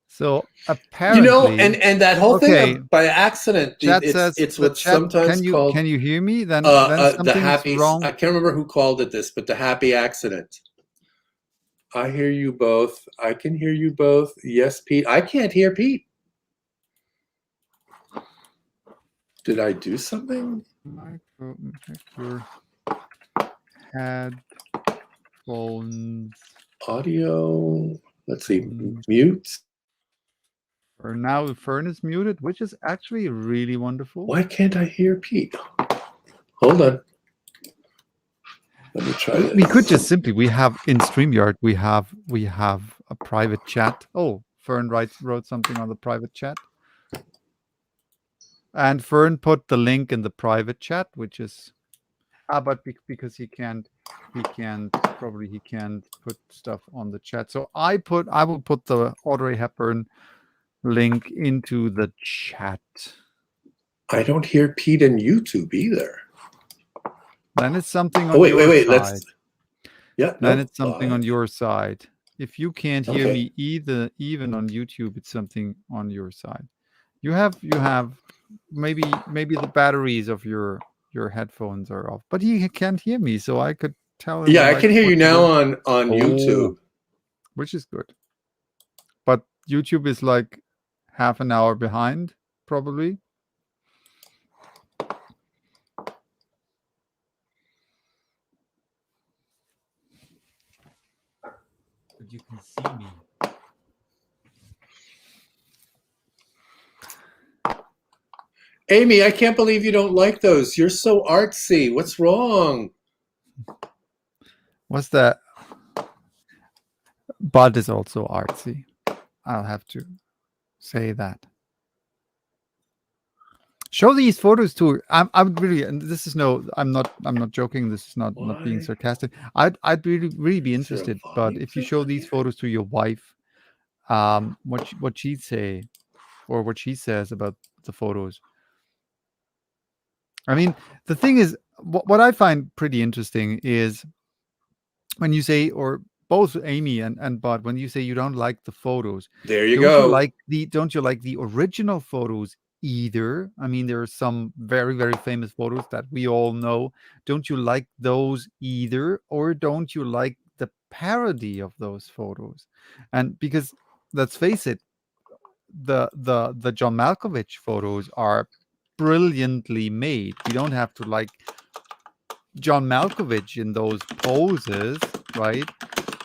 so And apparently. that whole thing Okay, of by accident, chat says it's the what's chat. sometimes Can called you hear me? Then the something's happy. wrong. I can't remember who called it this, but the happy accident. I hear you both. I can hear you both. Yes, Pete. I can't hear Pete. Did I do something? Micro check your headphones. Audio. Let's see. Mm, Mute. For now, the fern is muted, which is actually really wonderful. Why can't I hear Pete? Hold on. Let me try We could this. just simply we have in StreamYard we have a private chat. Oh, Fern wrote something on the private chat, and Fern put the link in the private chat, which is but because he can't probably he can't put stuff on the chat. So I will put the Audrey Hepburn link into the chat. I don't hear Pete in YouTube either. Then it's something Oh, on your wait. side. Yeah, Then nope. it's something on Live. your side. If you can't hear Okay. me either, even on YouTube, it's something on your side. You have maybe the batteries of your headphones are off, but he can't hear me, so I could tell him Yeah, I like can hear what you to now do. on Oh, YouTube. which is good. But YouTube is like half an hour behind, probably. But you can see me. Amy, I can't believe you don't like those. You're so artsy. What's wrong? What's that? Bud is also artsy. I'll have to say that. Show these photos to. I'm really, and this is no. I'm not joking. This is not being Why? sarcastic. I'd really be Is there a interested. But volume if you thing show on these here? photos to your wife, what she'd say, or what she says about the photos. I mean, the thing is, what I find pretty interesting is when you say, or both Amy and Bud, when you say you don't like the photos, There you go. don't you like the original photos either? I mean, there are some very, very famous photos that we all know. Don't you like those either? Or don't you like the parody of those photos? And because let's face it, the John Malkovich photos are brilliantly made. We don't have to like John Malkovich in those poses, right?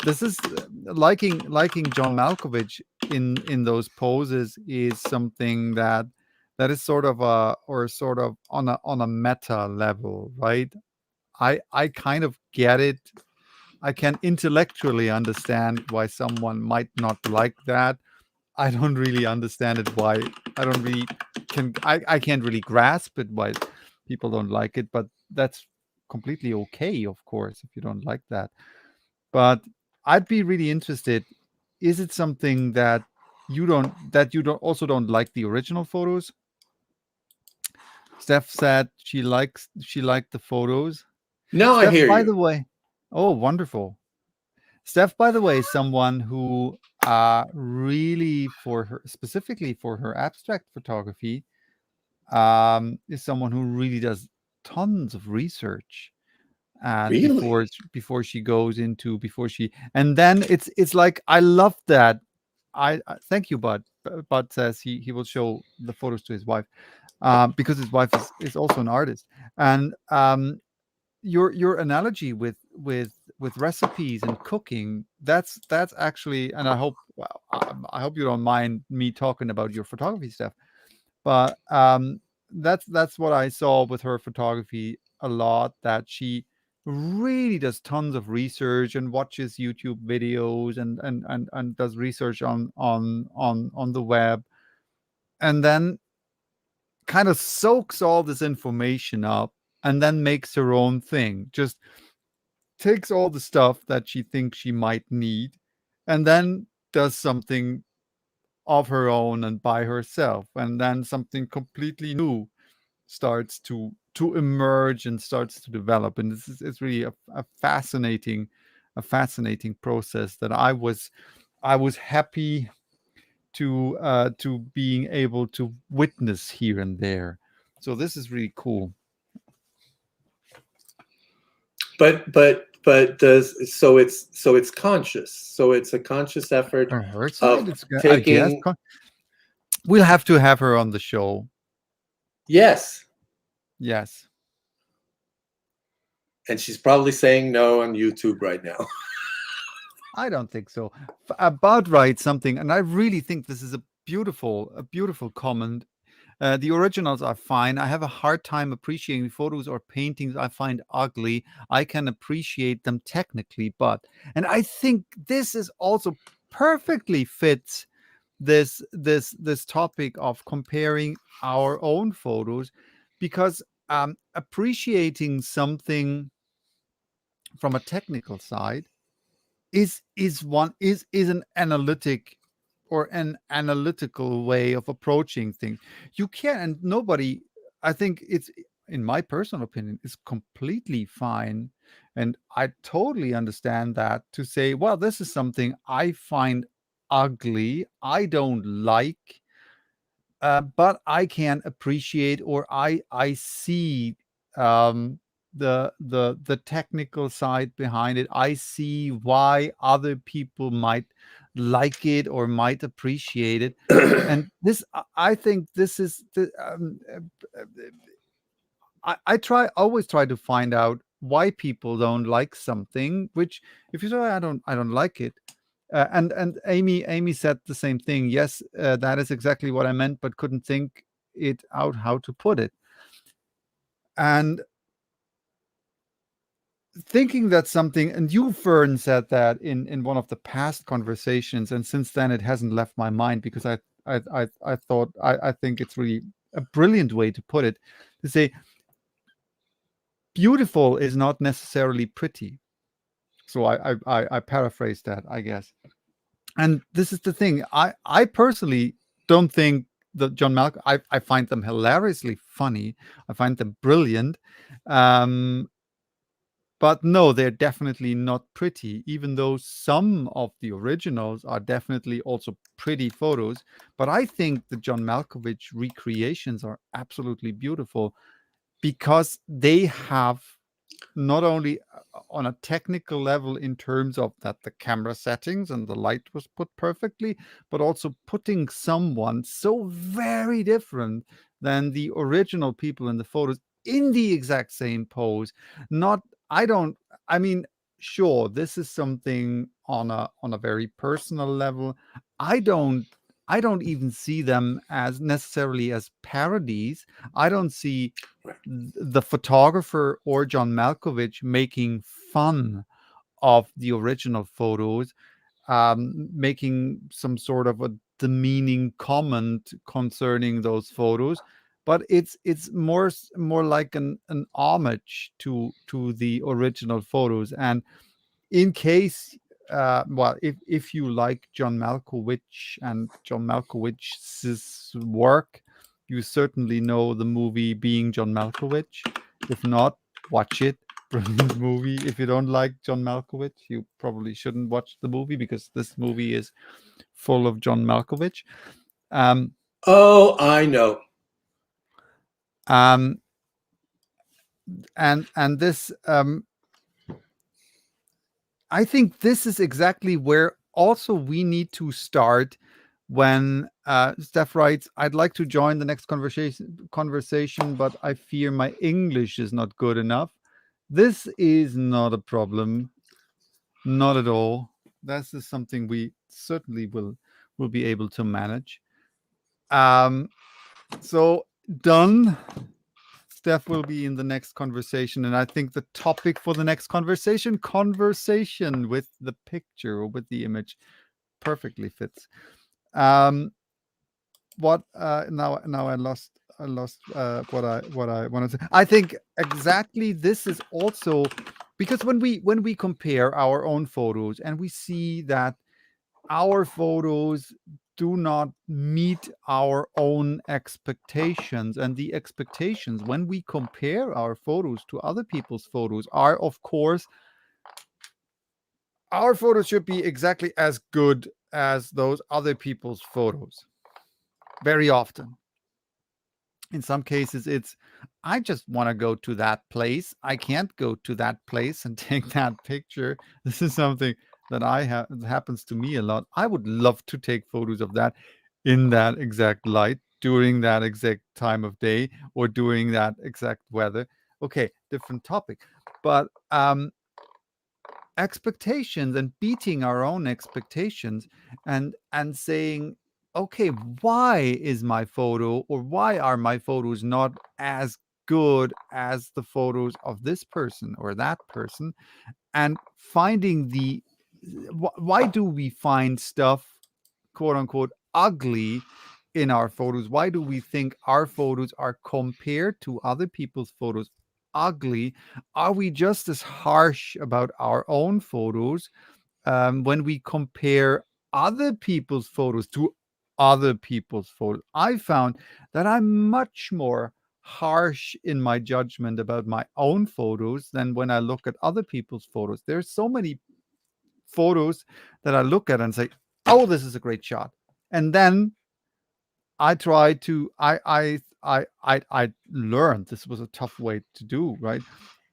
This is liking John Malkovich in those poses is something that is sort of a or sort of on a meta level, right? I kind of get it. I can intellectually understand why someone might not like that. I don't really understand it why I don't really I can't really grasp it why people don't like it, but that's completely okay, of course, if you don't like that. But I'd be really interested, is it something that you don't also don't like the original photos? Steph said she liked the photos. Now I Steph, hear by you. the way, oh, wonderful. Steph, by the way, is someone who really for her specifically for her abstract photography is someone who really does tons of research and Really? before she goes into before she and then it's like I love that. Thank you, Bud. Bud says he will show the photos to his wife because his wife is also an artist. And your analogy with recipes and cooking, that's actually, and I hope, well, I hope you don't mind me talking about your photography stuff, but that's what I saw with her photography a lot, that she really does tons of research and watches YouTube videos and does research on the web, and then kind of soaks all this information up and then makes her own thing. Just takes all the stuff that she thinks she might need and then does something of her own and by herself, and then something completely new starts to emerge and starts to develop. And this is it's really a fascinating process that I was happy to being able to witness here and there. So this is really cool. But does so it's conscious. So it's a conscious effort On her of side, it's I guess taking. we'll have to have her on the show. Yes, Yes. and she's probably saying no on YouTube right now. I don't think so. About right something, and I really think this is a beautiful comment. The originals are fine. I have a hard time appreciating photos or paintings I find ugly. I can appreciate them technically, but, and I think this is also perfectly fits this topic of comparing our own photos, because appreciating something from a technical side is an analytic or an analytical way of approaching things. You can, and nobody, I think it's, in my personal opinion, is completely fine, and I totally understand that, to say, well, this is something I find ugly, I don't like, but I can appreciate, or I see the technical side behind it. I see why other people might like it or might appreciate it, and this I think this is the I try always try to find out why people don't like something. Which, if you say I don't like it, and Amy said the same thing. Yes, that is exactly what I meant, but couldn't think it out how to put it. And thinking that something, and you, Fern, said that in one of the past conversations, and since then it hasn't left my mind, because I thought I think it's really a brilliant way to put it, to say beautiful is not necessarily pretty. So I paraphrase that, I guess. And this is the thing. I personally don't think that John Malcolm. I find them hilariously funny. I find them brilliant. Um, but no, they're definitely not pretty. Even though some of the originals are definitely also pretty photos. But I think the John Malkovich recreations are absolutely beautiful, because they have, not only on a technical level, in terms of that the camera settings and the light was put perfectly, but also putting someone so very different than the original people in the photos in the exact same pose. Not, I don't, I mean, sure, this is something on a very personal level. I don't I don't even see them as necessarily as parodies. I don't see Right. the photographer or John Malkovich making fun of the original photos, making some sort of a demeaning comment concerning those photos. But it's more like an homage to the original photos. And in case, well, if you like John Malkovich and John Malkovich's work, you certainly know the movie Being John Malkovich. If not, watch it. Brilliant movie. If you don't like John Malkovich, you probably shouldn't watch the movie, because this movie is full of John Malkovich. Um, Oh, I know. um, and this I think this is exactly where also we need to start. When Steph writes, "I'd like to join the next conversation, but I fear my English is not good enough." This is not a problem, not at all. This is something we certainly will be able to manage. Um, so done. Steph will be in the next conversation, and I think the topic for the next conversation with the picture or with the image, perfectly fits. Um, what now I lost what I wanted to. I think exactly this is also because when we compare our own photos and we see that our photos do not meet our own expectations, and the expectations when we compare our photos to other people's photos are, of course, our photos should be exactly as good as those other people's photos. Very often, in some cases, it's, I just want to go to that place, I can't go to that place and take that picture. This is something that I have happens to me a lot. I would love to take photos of that in that exact light, during that exact time of day, or during that exact weather. Okay, different topic. But expectations, and beating our own expectations, and saying, okay, why is my photo, or why are my photos not as good as the photos of this person or that person, and finding the why do we find stuff, quote unquote, ugly in our photos? Why do we think our photos are, compared to other people's photos, ugly? Are we just as harsh about our own photos when we compare other people's photos to other people's photos? I found that I'm much more harsh in my judgment about my own photos than when I look at other people's photos. There's so many photos that I look at and say, "Oh, this is a great shot," and then I try to I learned this was a tough way to do, right?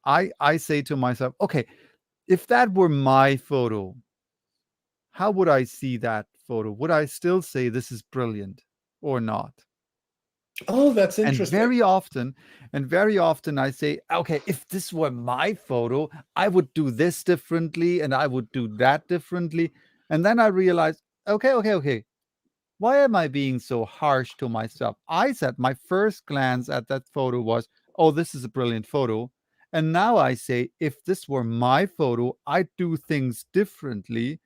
I say to myself, okay, if that were my photo, how would I see that photo? Would I still say this is brilliant or not? Oh, that's And interesting. very often I say, okay, if this were my photo, I would do this differently and I would do that differently. And then I realize, okay, why am I being so harsh to myself? I said my first glance at that photo was, oh, this is a brilliant photo. And now I say, if this were my photo, I'd do things differently.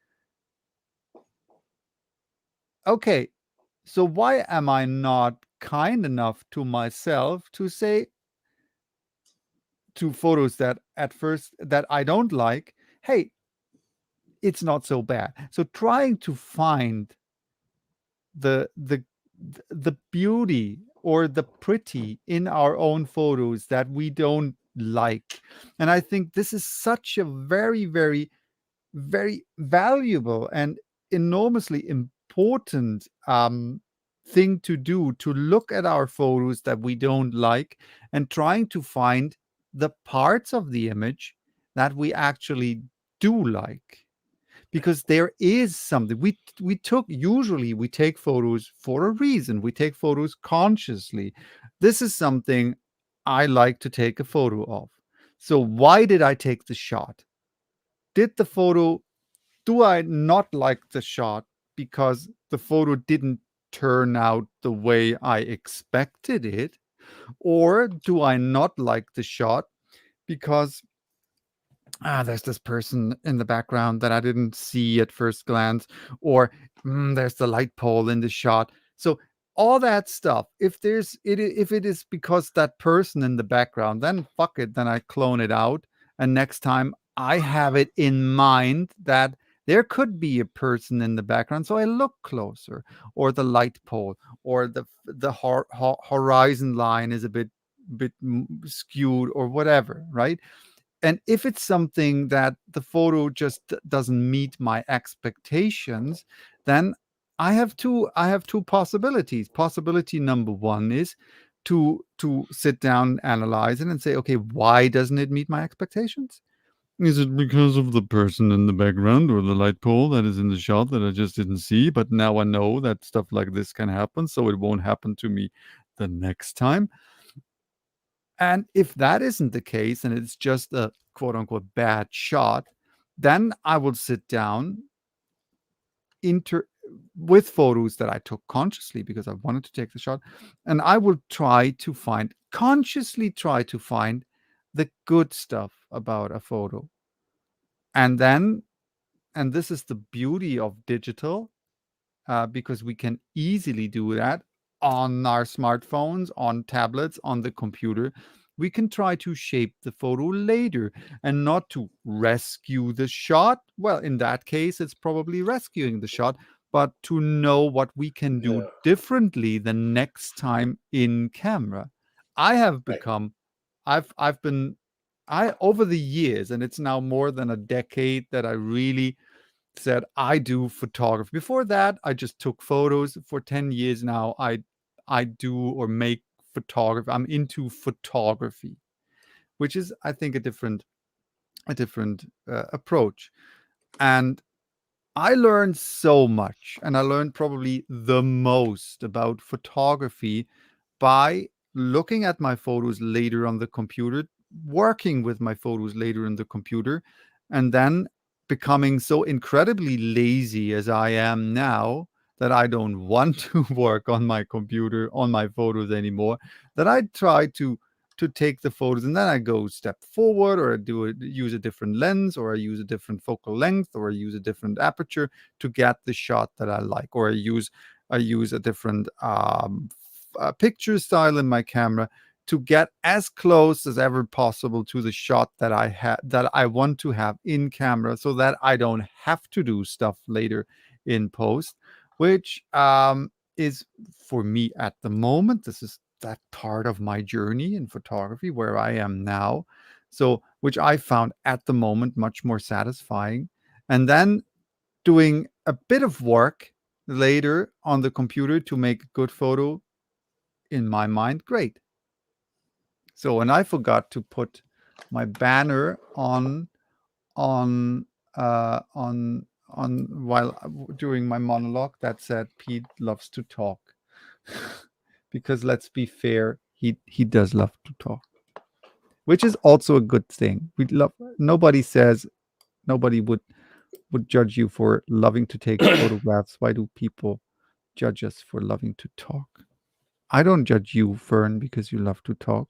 Okay, so why am I not kind enough to myself to say to photos that at first that I don't like, hey, it's not so bad. So trying to find the the the beauty or the pretty in our own photos that we don't like. And I think this is such a very valuable and enormously important thing to do, to look at our photos that we don't like and trying to find the parts of the image that we actually do like, because there is something we took usually we take photos for a reason, we take photos consciously. This is something I like to take a photo of. So why did I take the shot? Did the photo Do I not like the shot because the photo didn't turn out the way I expected it? Or do I not like the shot because there's this person in the background that I didn't see at first glance, or there's the light pole in the shot. So all that stuff. If it is because that person in the background, then fuck it. Then I clone it out, and next time I have it in mind that there could be a person in the background, so I look closer, or the light pole, or the horizon line is a bit skewed, or whatever, right? And if it's something that the photo just doesn't meet my expectations, then I have two possibilities. Possibility number one is to sit down, analyze it, and say, okay, why doesn't it meet my expectations? Is it because of the person in the background or the light pole that is in the shot that I just didn't see? But now I know that stuff like this can happen, so it won't happen to me the next time. And if that isn't the case and it's just a quote unquote bad shot, then I will sit down, with photos that I took consciously because I wanted to take the shot, and I will consciously try to find the good stuff about a photo. And then, and this is the beauty of digital, because we can easily do that on our smartphones, on tablets, on the computer. We can try to shape the photo later and not to rescue the shot. Well, in that case, it's probably rescuing the shot, but to know what we can do Yeah. differently the next time in camera. I have Right. become, I've been, I over the years, and it's now more than a decade that I really said I do photography. Before that, I just took photos. For 10 years now, I do or make photography. I'm into photography, which is, I think, a different approach. And I learned so much, and I learned probably the most about photography by looking at my photos later on the computer, working with my photos later in the computer, and then becoming so incredibly lazy as I am now that I don't want to work on my computer on my photos anymore, that I try to take the photos and then I go step forward, or I use a different lens, or I use a different focal length, or I use a different aperture to get the shot that I like, or I use a different picture style in my camera to get as close as ever possible to the shot that I want to have in camera, so that I don't have to do stuff later in post, which is for me at the moment. This is that part of my journey in photography where I am now. So, which I found at the moment much more satisfying. And then doing a bit of work later on the computer to make a good photo, in my mind, great. So, and I forgot to put my banner on on while during my monologue that said Pete loves to talk. Because let's be fair, he does love to talk, which is also a good thing. We love Nobody says, nobody would judge you for loving to take photographs. Why do people judge us for loving to talk? I don't judge you, Fern, because you love to talk.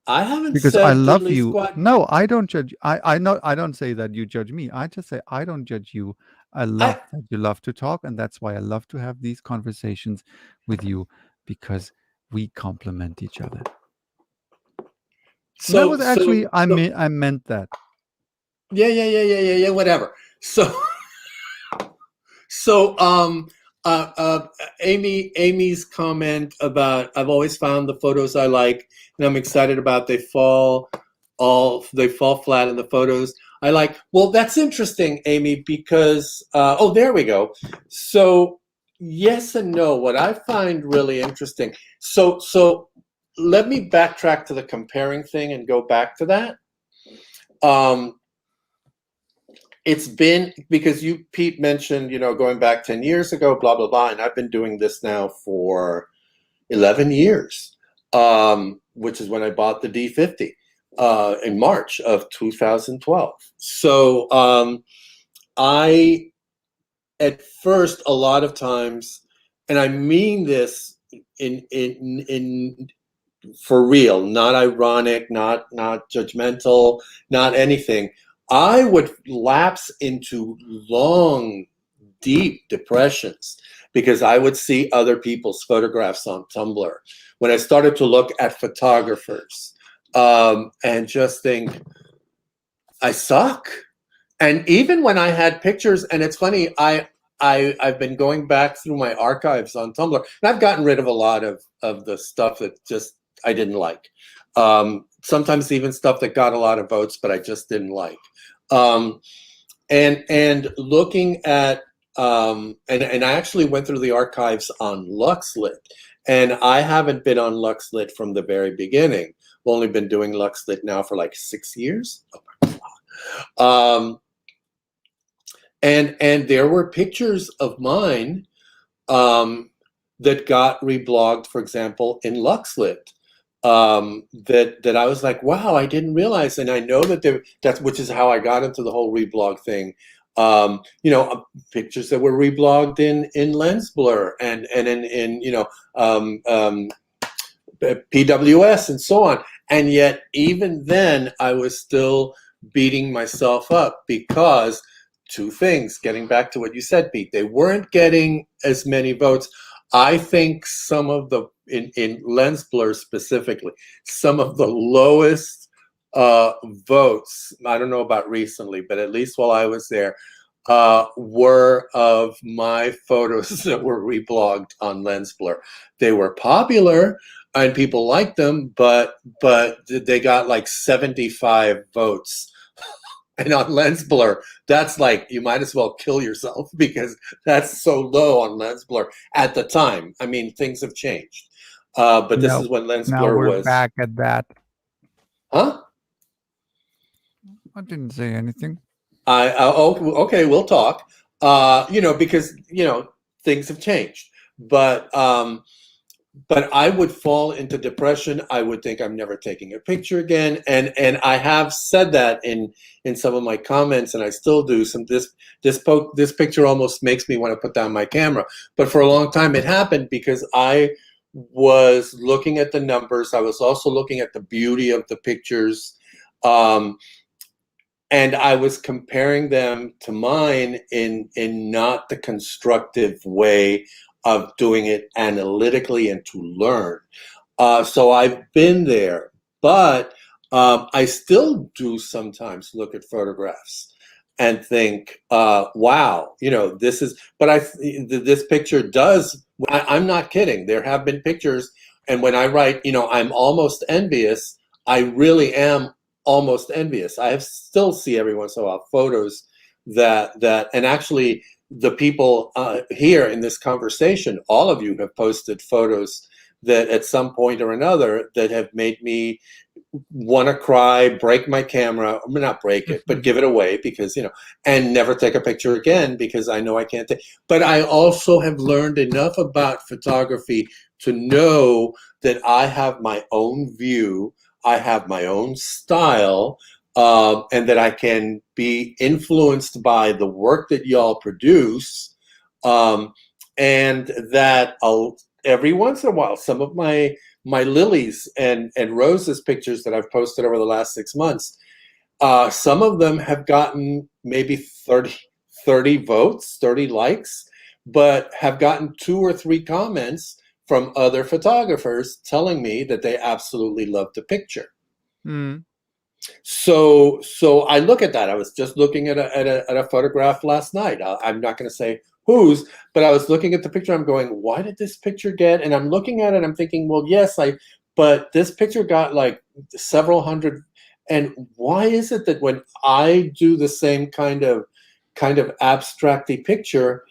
I haven't Because I said love diddly you. squat. No, I don't judge. I don't say that you judge me. I just say I don't judge you. I love I that you love to talk, and that's why I love to have these conversations with you, because we complement each other. And that so was so actually so I meant that. yeah, whatever. So So, uh, uh, Amy's comment about I've always found the photos I like and I'm excited about they fall flat in the photos I like. Well, that's interesting, Amy, because oh, there we go. So, yes and no. What I find really interesting. So let me backtrack to the comparing thing and go back to that. Um, it's been because Pete mentioned, going back 10 years ago, blah blah blah, and I've been doing this now for 11 years, which is when I bought the D50 in March of 2012. So I at first, a lot of times, and I mean this in for real, not ironic, not judgmental, not anything. I would lapse into long, deep depressions because I would see other people's photographs on Tumblr when I started to look at photographers, and just think, I suck. And even when I had pictures, and it's funny, I've been going back through my archives on Tumblr, and I've gotten rid of a lot of the stuff that just I didn't like. Sometimes even stuff that got a lot of votes, but I just didn't like. Um, and looking at and I actually went through the archives on LuxLit, and I haven't been on LuxLit from the very beginning. I've only been doing LuxLit now for like 6 years. Um, and there were pictures of mine that got reblogged, for example, in LuxLit. That I was like, wow, I didn't realize, and I know that that's which is how I got into the whole reblog thing. You know, pictures that were reblogged in lens blur and in you know, PWS and so on. And yet, even then, I was still beating myself up because two things, getting back to what you said, Pete, they weren't getting as many votes. I think some of the, in lens blur specifically, some of the lowest votes, I don't know about recently, but at least while I was there, were of my photos that were reblogged on lens blur. They were popular and people liked them, but they got like 75 votes. And on lens blur, that's like, you might as well kill yourself because that's so low on lens blur at the time. I mean, things have changed. But this No, is when lens now blur we're was, back at that. huh? I didn't say anything. Oh, okay, we'll talk. You know, because, you know, things have changed. But I would fall into depression. I would think I'm never taking a picture again, and I have said that in some of my comments, and I still do. This picture almost makes me want to put down my camera. But for a long time, it happened because I was looking at the numbers. I was also looking at the beauty of the pictures. And I was comparing them to mine in not the constructive way of doing it analytically and to learn. So I've been there, but I still do sometimes look at photographs and think, wow, you know, this is, but this picture does, I'm not kidding. There have been pictures, and when I write, you know, I'm almost envious, I really am almost envious. I have still see every once in a while photos and actually the people here in this conversation, all of you have posted photos that at some point or another that have made me want to cry, break my camera, I mean, not break it, but give it away because, you know, and never take a picture again because I know I can't take. But I also have learned enough about photography to know that I have my own view, I have my own style, and that I can be influenced by the work that y'all produce, and that every once in a while, some of my lilies and roses pictures that I've posted over the last 6 months, some of them have gotten maybe 30 votes, 30 likes, but have gotten 2 or 3 comments from other photographers telling me that they absolutely love the picture. Mm. So I look at that. I was just looking at a photograph last night. I'm not going to say whose, but I was looking at the picture. I'm going, why did this picture get? And I'm looking at it. I'm thinking, well, yes, but this picture got like several hundred. And why is it that when I do the same kind of abstracty picture,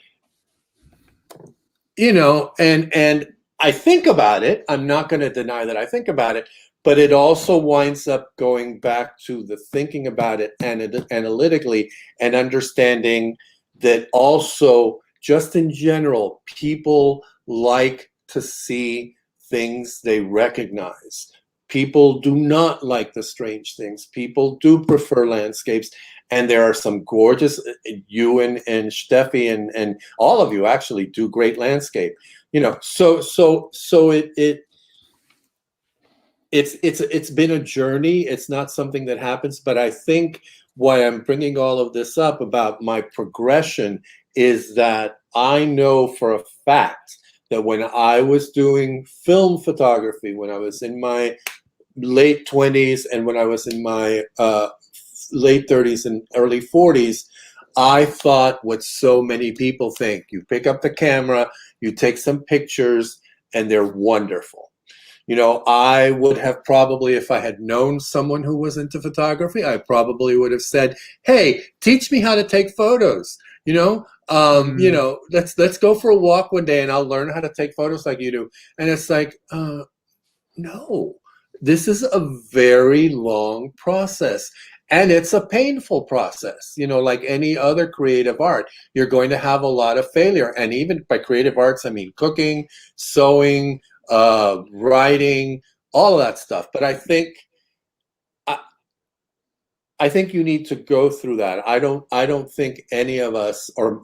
you know, and I think about it, I'm not going to deny that I think about it, but it also winds up going back to the thinking about it analytically and understanding that also, just in general, people like to see things they recognize. People do not like the strange things. People do prefer landscapes. And there are some gorgeous, you and Steffi and all of you actually do great landscape. You know, so it's been a journey. It's not something that happens, but I think why I'm bringing all of this up about my progression is that I know for a fact that when I was doing film photography, when I was in my late 20s and when I was in my late 30s and early 40s, I thought what so many people think. You pick up the camera, you take some pictures, and they're wonderful. You know, I would have probably, if I had known someone who was into photography, I probably would have said, "Hey, teach me how to take photos." You Mm. know, let's go for a walk one day, and I'll learn how to take photos like you do. And it's like, no, this is a very long process. And it's a painful process, you know, like any other creative art. You're going to have a lot of failure. And even by creative arts, I mean cooking, sewing, writing, all of that stuff. But I think I think you need to go through that. I don't think any of us, or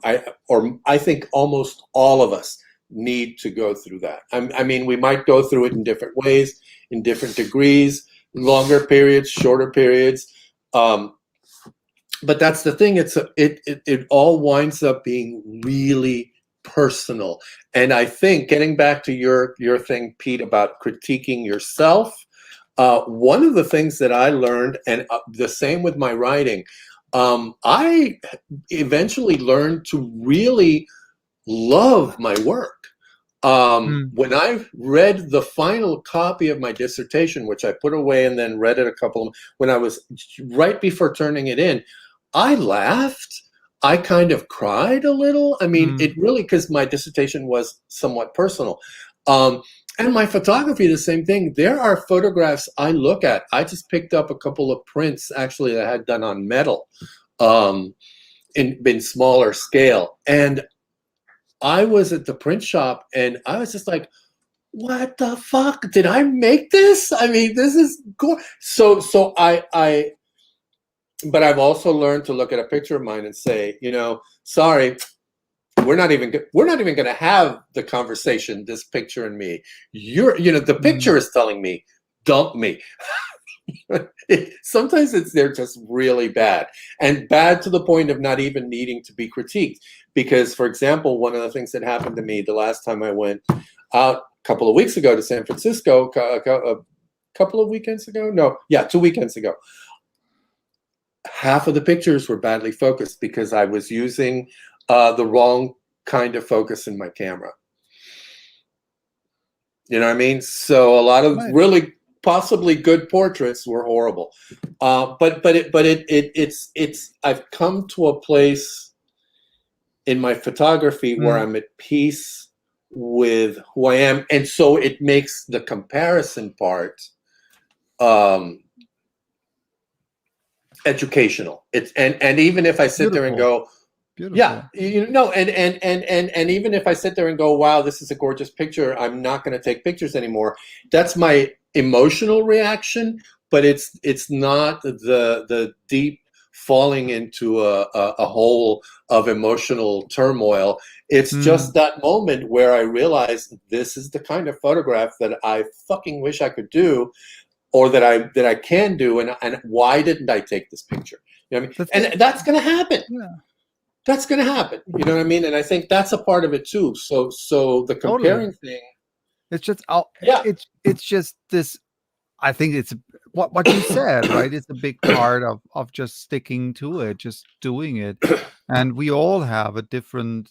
I think almost all of us need to go through that. I mean, we might go through it in different ways, in different degrees, longer periods, shorter periods. Um, but that's the thing. It all winds up being really personal. And I think, getting back to your thing, Pete, about critiquing yourself, one of the things that I learned, and the same with my writing, I eventually learned to really love my work. Mm, When I read the final copy of my dissertation, which I put away and then read it when I was right before turning it in, I laughed. I kind of cried a little. I mean, mm, it really, because my dissertation was somewhat personal. Um, and my photography, the same thing. There are photographs I look at. I just picked up a couple of prints actually that I had done on metal, um, in smaller scale. And I was at the print shop and I was just like, what the fuck? Did I make this? I mean, this is cool. So but I've also learned to look at a picture of mine and say, sorry, we're not even going to have the conversation, this picture and me. The mm. picture is telling me, dump me. Sometimes they're just really bad, and bad to the point of not even needing to be critiqued. Because, for example, one of the things that happened to me the last time I went out a couple of weeks ago to San Francisco, a couple of weekends ago, no, yeah, 2 weekends ago, half of the pictures were badly focused because I was using the wrong kind of focus in my camera. You know what I mean? So a lot of Right. really possibly good portraits were horrible. It's I've come to a place in my photography where Mm, I'm at peace with who I am, and so it makes the comparison part um, educational. And even if I sit there and beautiful. go, yeah, Beautiful. and even if I sit there and go, wow, this is a gorgeous picture, I'm not going to take pictures anymore. That's my emotional reaction, but it's not the deep falling into a hole of emotional turmoil. It's Mm. just that moment where I realize this is the kind of photograph that I fucking wish I could do, or that I can do, and why didn't I take this picture? You know what I mean? The thing, And that's going to happen. yeah, That's going to happen. You know what I mean? And I think that's a part of it too. So the totally. comparing thing, It's just yeah. it's just this. I think it's what you said, right? It's a big part of just sticking to it, just doing it, and we all have a different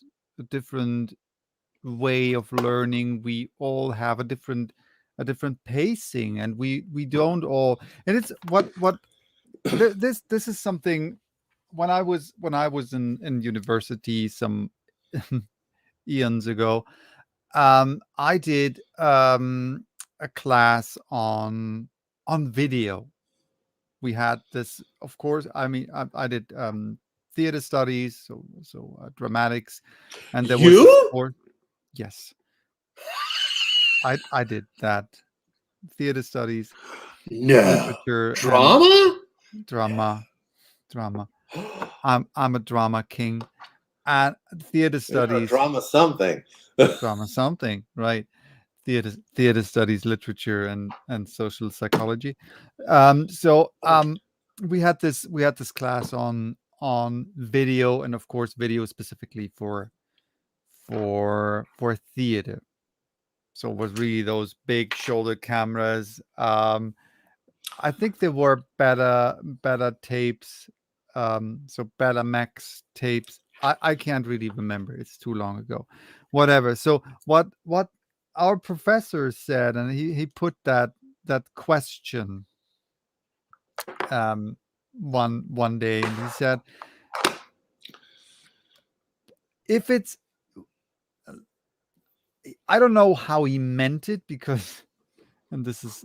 way of learning. We all have a different pacing, and we don't all. And it's this is something. When I was in university some eons ago, I did a class on video. We had this, of course. I mean, I did theater studies, so dramatics, and there was this You? course. Yes, I did that, theater studies, No. literature, and Drama? drama. Drama. I'm a drama king, and theater You're a studies, drama something. drama something, right? Theater studies, literature, and social psychology. So we had this class on video, and of course video specifically for theater. So it was really those big shoulder cameras. I think there were better tapes, so better max tapes. I can't really remember. It's too long ago. Whatever. So what our professor said, and he put that question um one day, and he said, if it's, I don't know how he meant it, because and this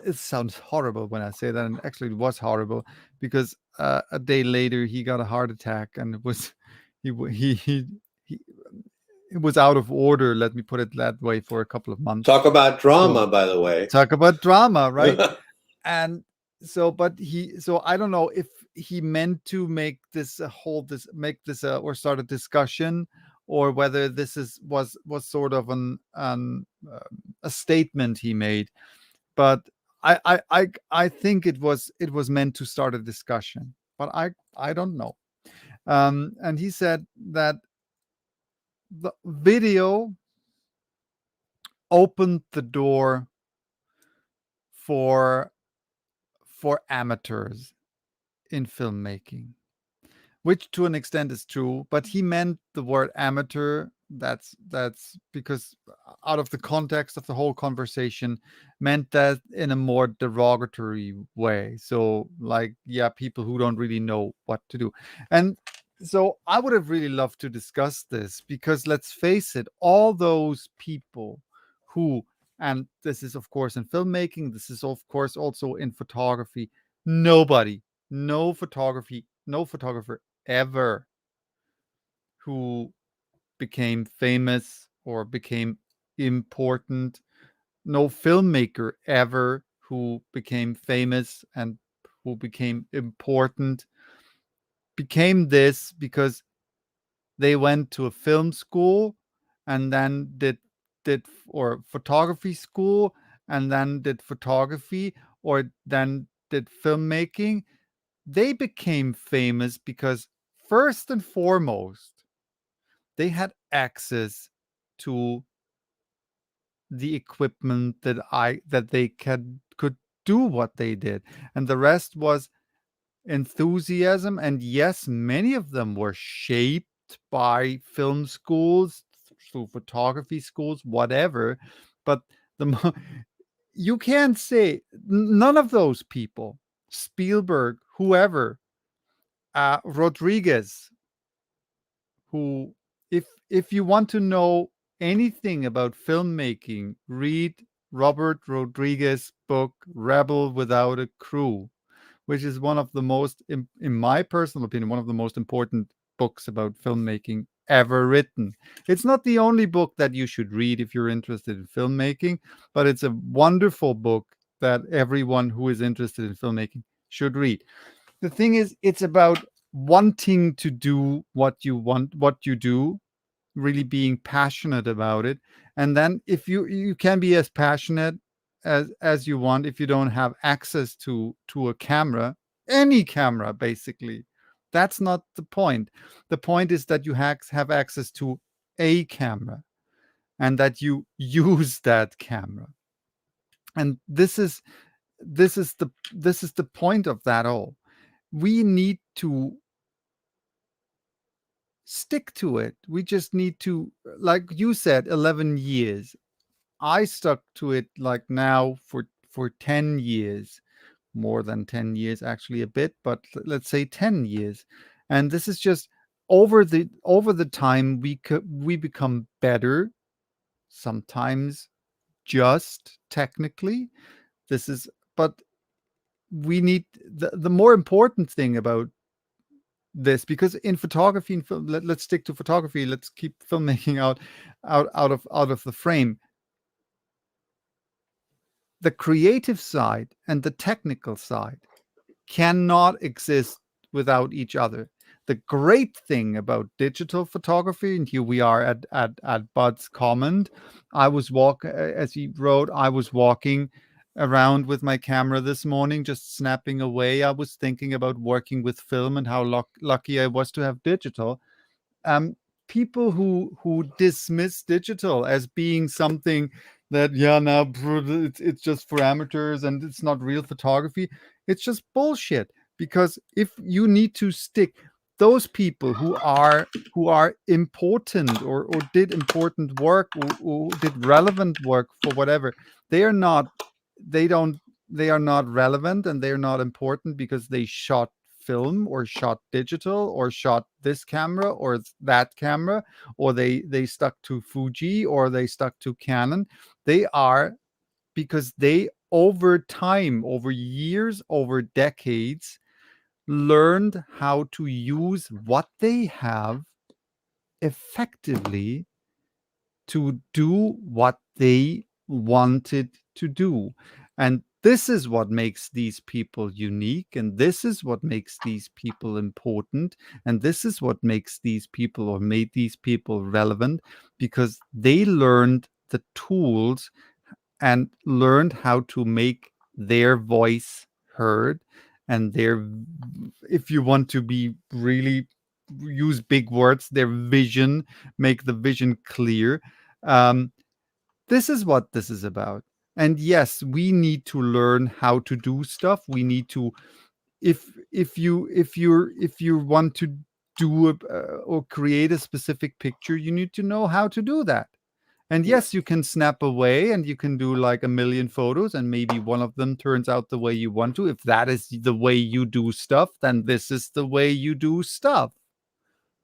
it sounds horrible when I say that, and actually it was horrible, because a day later he got a heart attack, and it was he it was out of order. Let me put it that way, for a couple of months. Talk about So drama, by the way. talk about drama, right? And so, but he, so I don't know he meant to make this a whole this make this a or start a discussion, or whether this is was sort of a statement he made. But I think it was meant to start a discussion, but I don't know. And he said that the video opened the door for amateurs in filmmaking, which to an extent is true, but he meant the word amateur. That's because out of the context of the whole conversation, meant that in a more derogatory way. So like, yeah, people who don't really know what to do. And so I would have really loved to discuss this, because let's face it, all those people who, and this is of course in filmmaking, this is of course also in photography, nobody, no photographer ever who became famous or became important, no filmmaker ever who became famous and who became important, became this because they went to a film school and then did or photography school and then did photography, or then did filmmaking. They became famous because, first and foremost, they had access to the equipment that they could do what they did, and the rest was enthusiasm. And yes, many of them were shaped by film schools, through photography schools, whatever. But the you can't say none of those people, Spielberg, whoever, Rodriguez, who, if you want to know anything about filmmaking, read Robert Rodriguez's book Rebel Without a Crew, which is one of the most, in my personal opinion, one of the most important books about filmmaking ever written. It's not the only book that you should read if you're interested in filmmaking, but it's a wonderful book that everyone who is interested in filmmaking should read. The thing is, it's about wanting to do what you want, what you do, really being passionate about it. And then if you can be as passionate as you want, if you don't have access to a camera, any camera basically, that's not the point. The point is that you have access to a camera, and that you use that camera. And this is the point of that all. We need to stick to it. We just need to, like you said, 11 years. I stuck to it like now for 10 years, more than 10 years, actually a bit, but let's say 10 years. And this is just over the time we become better, sometimes just technically. This is, but we need the more important thing about this, because in photography and film, let's stick to photography, let's keep filmmaking out of the frame. The creative side and the technical side cannot exist without each other. The great thing about digital photography, and here we are at Bud's comment, as he wrote, I was walking around with my camera this morning, just snapping away. I was thinking about working with film and how lucky I was to have digital. um, People who dismiss digital as being something that, yeah, now it's just for amateurs and it's not real photography, it's just bullshit. Because if you need to stick, those people who are important, or did important work, or did relevant work for whatever, they are not, they don't they are not relevant and they're not important because they shot film or shot digital or shot this camera or that camera, or they stuck to Fuji or they stuck to Canon. They are, because they, over time, over years, over decades, learned how to use what they have effectively to do what they wanted to do. And This is what makes these people unique, and this is what makes these people important, and this is what makes these people or made these people relevant, because they learned the tools and learned how to make their voice heard, and their, if you want to be really, use big words, their vision, make the vision clear. um, this is what this is about. And yes, we need to learn how to do stuff. We need to, if you want to do or create a specific picture, you need to know how to do that. And Right. yes, you can snap away and you can do like a million photos, and maybe one of them turns out the way you want to. If that is the way you do stuff, then this is the way you do stuff,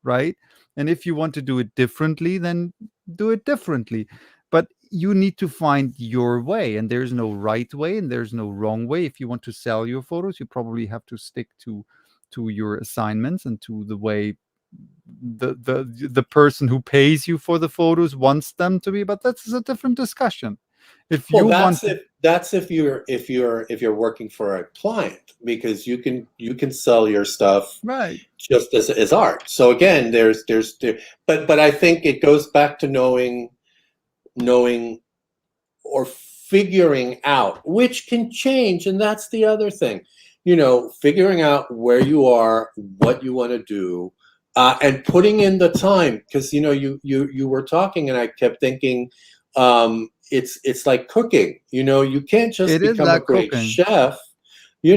right? And if you want to do it differently, then do it differently. But you need to find your way, and there's no right way and there's no wrong way. If you want to sell your photos, you probably have to stick to your assignments and to the way the person who pays you for the photos wants them to be. But that's a different discussion. If Well, you want to, that's if you're working for a client, because you can sell your stuff right, just as art. So again, but I think it goes back to knowing or figuring out, which can change, and that's the other thing. Figuring out where you are, what you want to do, and putting in the time. Because you were talking, and I kept thinking, it's like cooking. You can't just it is become a like great cooking. chef. You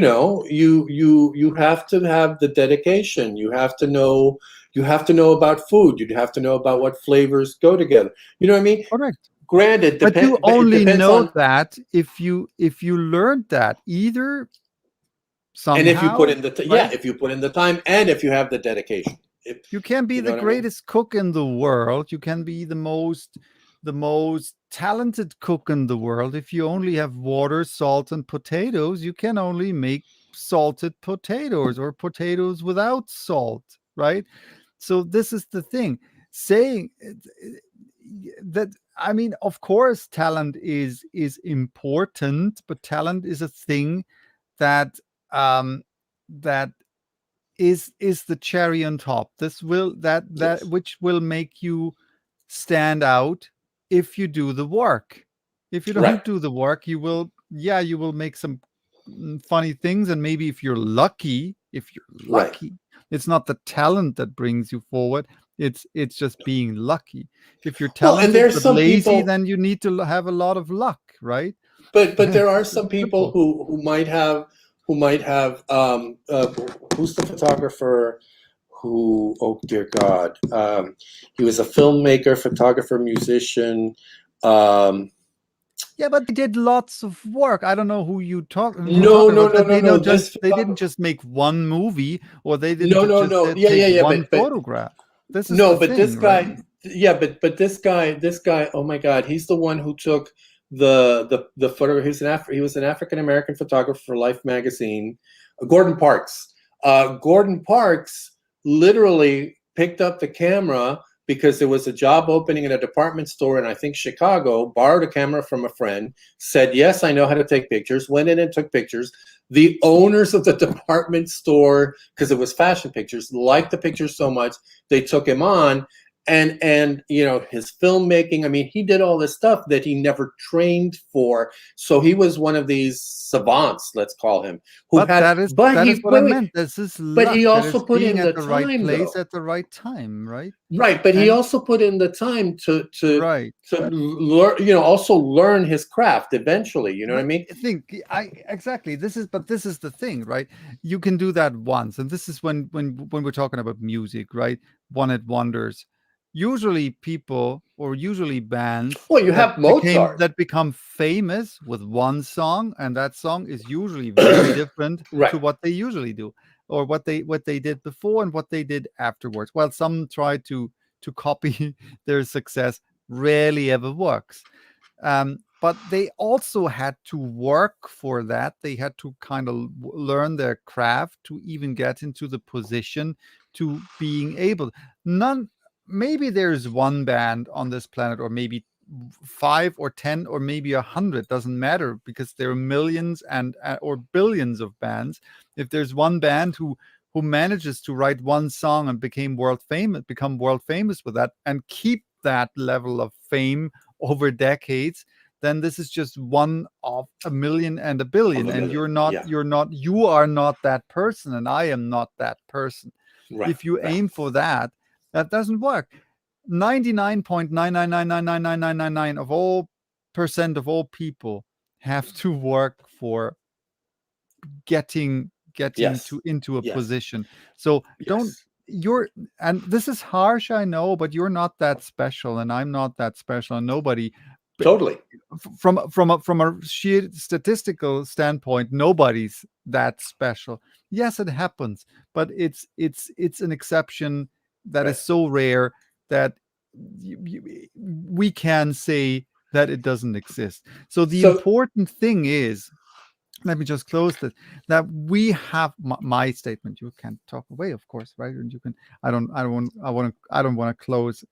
have to have the dedication. You have to know about food. You have to know about what flavors go together. You know what I mean? Correct. Granted, But you but it only depends know on. that if you learned that either And if you put somehow, in the right? if you put in the time, and if you have the dedication. if, You can be you know the what I mean? greatest cook in the world. You can be the most talented cook in the world. If you only have water, salt, and potatoes, you can only make salted potatoes or potatoes without salt, right? So this is the thing. Saying that, I mean, of course, talent is important, but talent is a thing that um that is the cherry on top. This will that Yes. which will make you stand out if you do the work. If you Right. don't do the work, you will, yeah, you will make some funny things, and maybe if you're Right. lucky, it's not the talent that brings you forward. It's just being lucky. If you're Well, and talented there's but some lazy, people, then you need to have a lot of luck, right? but there are It's some people simple. who might have who's the photographer who, oh dear God, he was a filmmaker, photographer, musician. um, Yeah, but they did lots of work. I don't know who you're no, talking no, about. no, no, no, this They didn't photographer. just make one movie, or they didn't No, no, just no, yeah, take yeah, yeah, one but photograph. This is the no, but this thing, right? guy, yeah, but this guy, oh my God, he's the one who took the photo. He was an African American photographer for Life magazine. Gordon Parks. Gordon Parks literally picked up the camera because there was a job opening in a department store in, I think, Chicago. Borrowed a camera from a friend. Said, "Yes, I know how to take pictures." Went in and took pictures. The owners of the department store, because it was fashion pictures, liked the pictures so much they took him on. And his filmmaking, I mean, he did all this stuff that he never trained for. So he was one of these savants, let's call him, who But had but that is he what I wait, wait, meant. This is but he luck. That also is put being in at the the right time, place though. at the right time, right? Right, but he And also put in the time right. to learn, also learn his craft eventually, you know what I But mean? I think I exactly this is the thing, right? You can do that once, and this is when we're talking about music, right? One hit wonders. Usually people, or usually bands Well, you have Mozart. that become famous with one song, and that song is usually very different Right. to what they usually do, or what they did before and what they did afterwards. Well, some try to copy their success, rarely ever works. But they also had to work for that. They had to kind of learn their craft to even get into the position to being able. None. Maybe there's one band on this planet, or maybe five or 10 or maybe 100, doesn't matter, because there are millions and or billions of bands. If there's one band who manages to write one song and become world famous with that, and keep that level of fame over decades, then this is just one of a million and a Of billion, a and million. Yeah. you are not that person, and I am not that person. Right. If you Right. aim for that, that doesn't work. 99.9999999 of all percent of all people have to work for getting Yes. to into a Yes. position. So don't Yes. you're and this is harsh, I know, but you're not that special, and I'm not that special, and nobody, Totally. from a sheer statistical standpoint, nobody's that special. Yes, it happens, but it's an exception that is Right. so rare that we can say that it doesn't exist. So the So important thing is, let me just close this, that we have my statement. You can talk away, of course, right? And you can, I don't want to close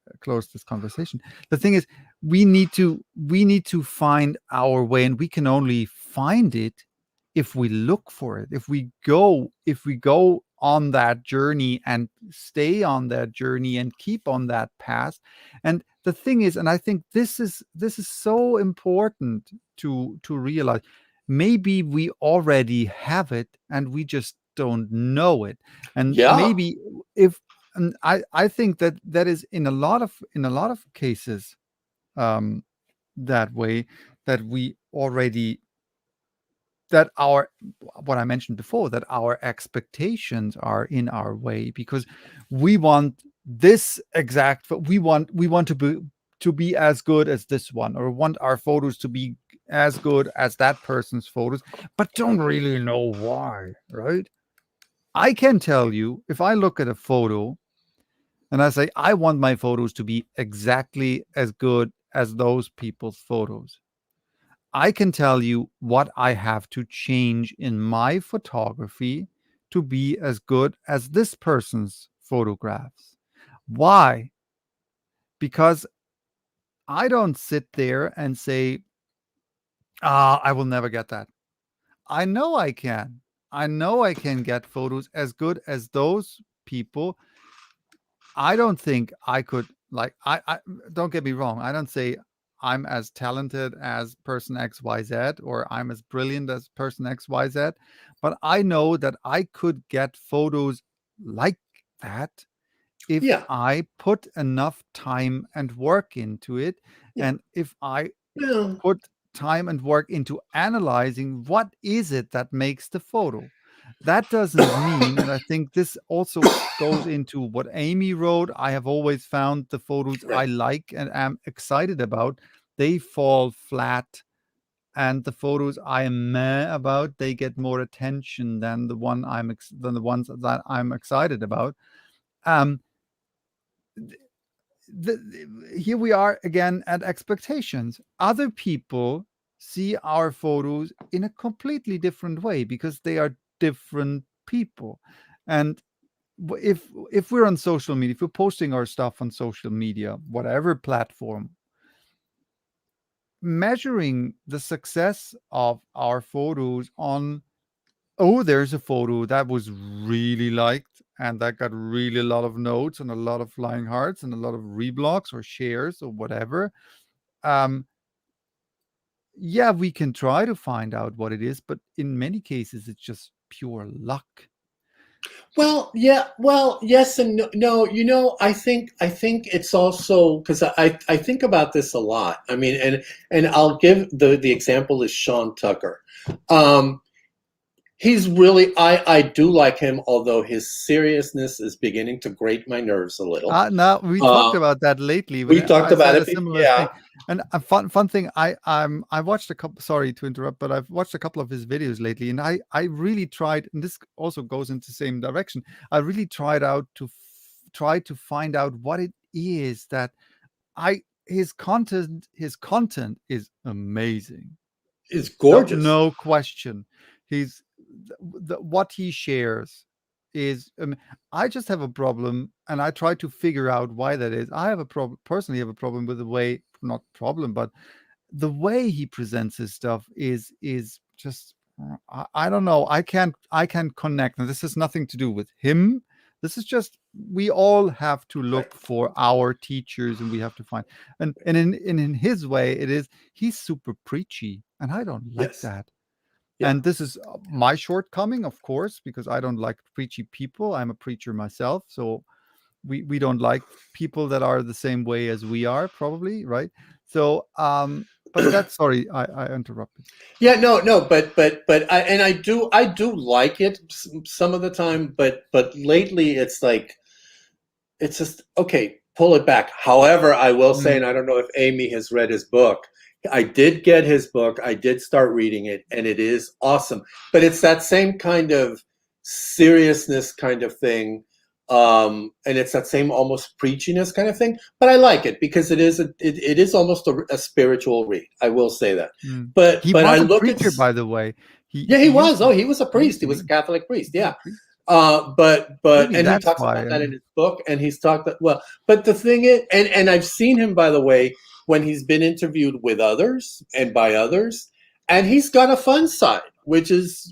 this conversation. The thing is, we need to find our way, and we can only find it if we look for it, if we go on that journey and stay on that journey and keep on that path. And the thing is, and I think this is so important to realize, maybe we already have it and we just don't know it. And yeah. maybe, if and I think that is in a lot of cases, um that way, that we already, that our what I mentioned before, that our expectations are in our way, because we want this exact we want to be as good as this one, or want our photos to be as good as that person's photos, but don't really know why, right? I can tell you, if I look at a photo and I say I want my photos to be exactly as good as those people's photos, I can tell you what I have to change in my photography to be as good as this person's photographs. Why? Because I don't sit there and say, I will never get that. I know I can. I know I can get photos as good as those people. I don't think I could, like, I don't get me wrong. I don't say I'm as talented as person XYZ, or I'm as brilliant as person XYZ, but I know that I could get photos like that if Yeah. I put enough time and work into it, Yeah. and if I Well, put time and work into analyzing what is it that makes the photo. That doesn't mean, and I think this also goes into what Amy wrote, I have always found the photos I right. like and am excited about, they fall flat. And the photos I am meh about, they get more attention than than the ones that I'm excited about. Um, Here we are again at expectations. Other people see our photos in a completely different way, because they are different people. And if we're on social media, if we're posting our stuff on social media, whatever platform, measuring the success of our photos on, oh, there's a photo that was really liked and that got really a lot of notes and a lot of flying hearts and a lot of reblocks or shares or whatever. um yeah, we can try to find out what it is, but in many cases it's just pure luck. Well, yeah. Well, yes and no. No, I think it's also because I think about this a lot. I mean, and I'll give the example is Sean Tucker. Um, he's really I do like him, although his seriousness is beginning to grate my nerves a little. Now we talked Uh, about that lately when we talked I about said a it. similar thing. Yeah, And a fun thing, I watched a couple. Sorry to interrupt, but I've watched a couple of his videos lately, and I really tried. And this also goes into the same direction. I really tried out to try to find out what it is that I his content is amazing. it's No, gorgeous. no question. He's what he shares. is, I just have a problem, and I try to figure out why that is. I have a problem personally, have a problem with the way, not problem, but the way he presents his stuff is just, I don't know. I can't connect. And this has nothing to do with him. This is just, we all have to Right. look for our teachers, and we have to find, and in his way it is, he's super preachy, and I don't like Yes. that. Yeah. And this is my shortcoming, of course, because I don't like preachy people. I'm a preacher myself, so we don't like people that are the same way as we are, probably, right? So, but that's, sorry, I interrupted. Yeah, no, no, but I do like it some of the time, but lately it's like it's just okay, pull it back. However, I will say, Mm, and I don't know if Amy has read his book. I did get his book. I did start reading it, and it is awesome. But it's that same kind of seriousness kind of thing, and it's that same almost preachiness kind of thing. But I like it because it is almost a spiritual read. I will say that. mm. But He but I was a look at preacher, by the way. he yeah, he he used was. to Oh, he was a he used priest. He to was a be Catholic priest. he was a Yeah. priest. But Maybe and he that's talks about why. that in his book, and he's talked that well. But the thing is, and I've seen him, by the way, when he's been interviewed with others and by others, and he's got a fun side, which is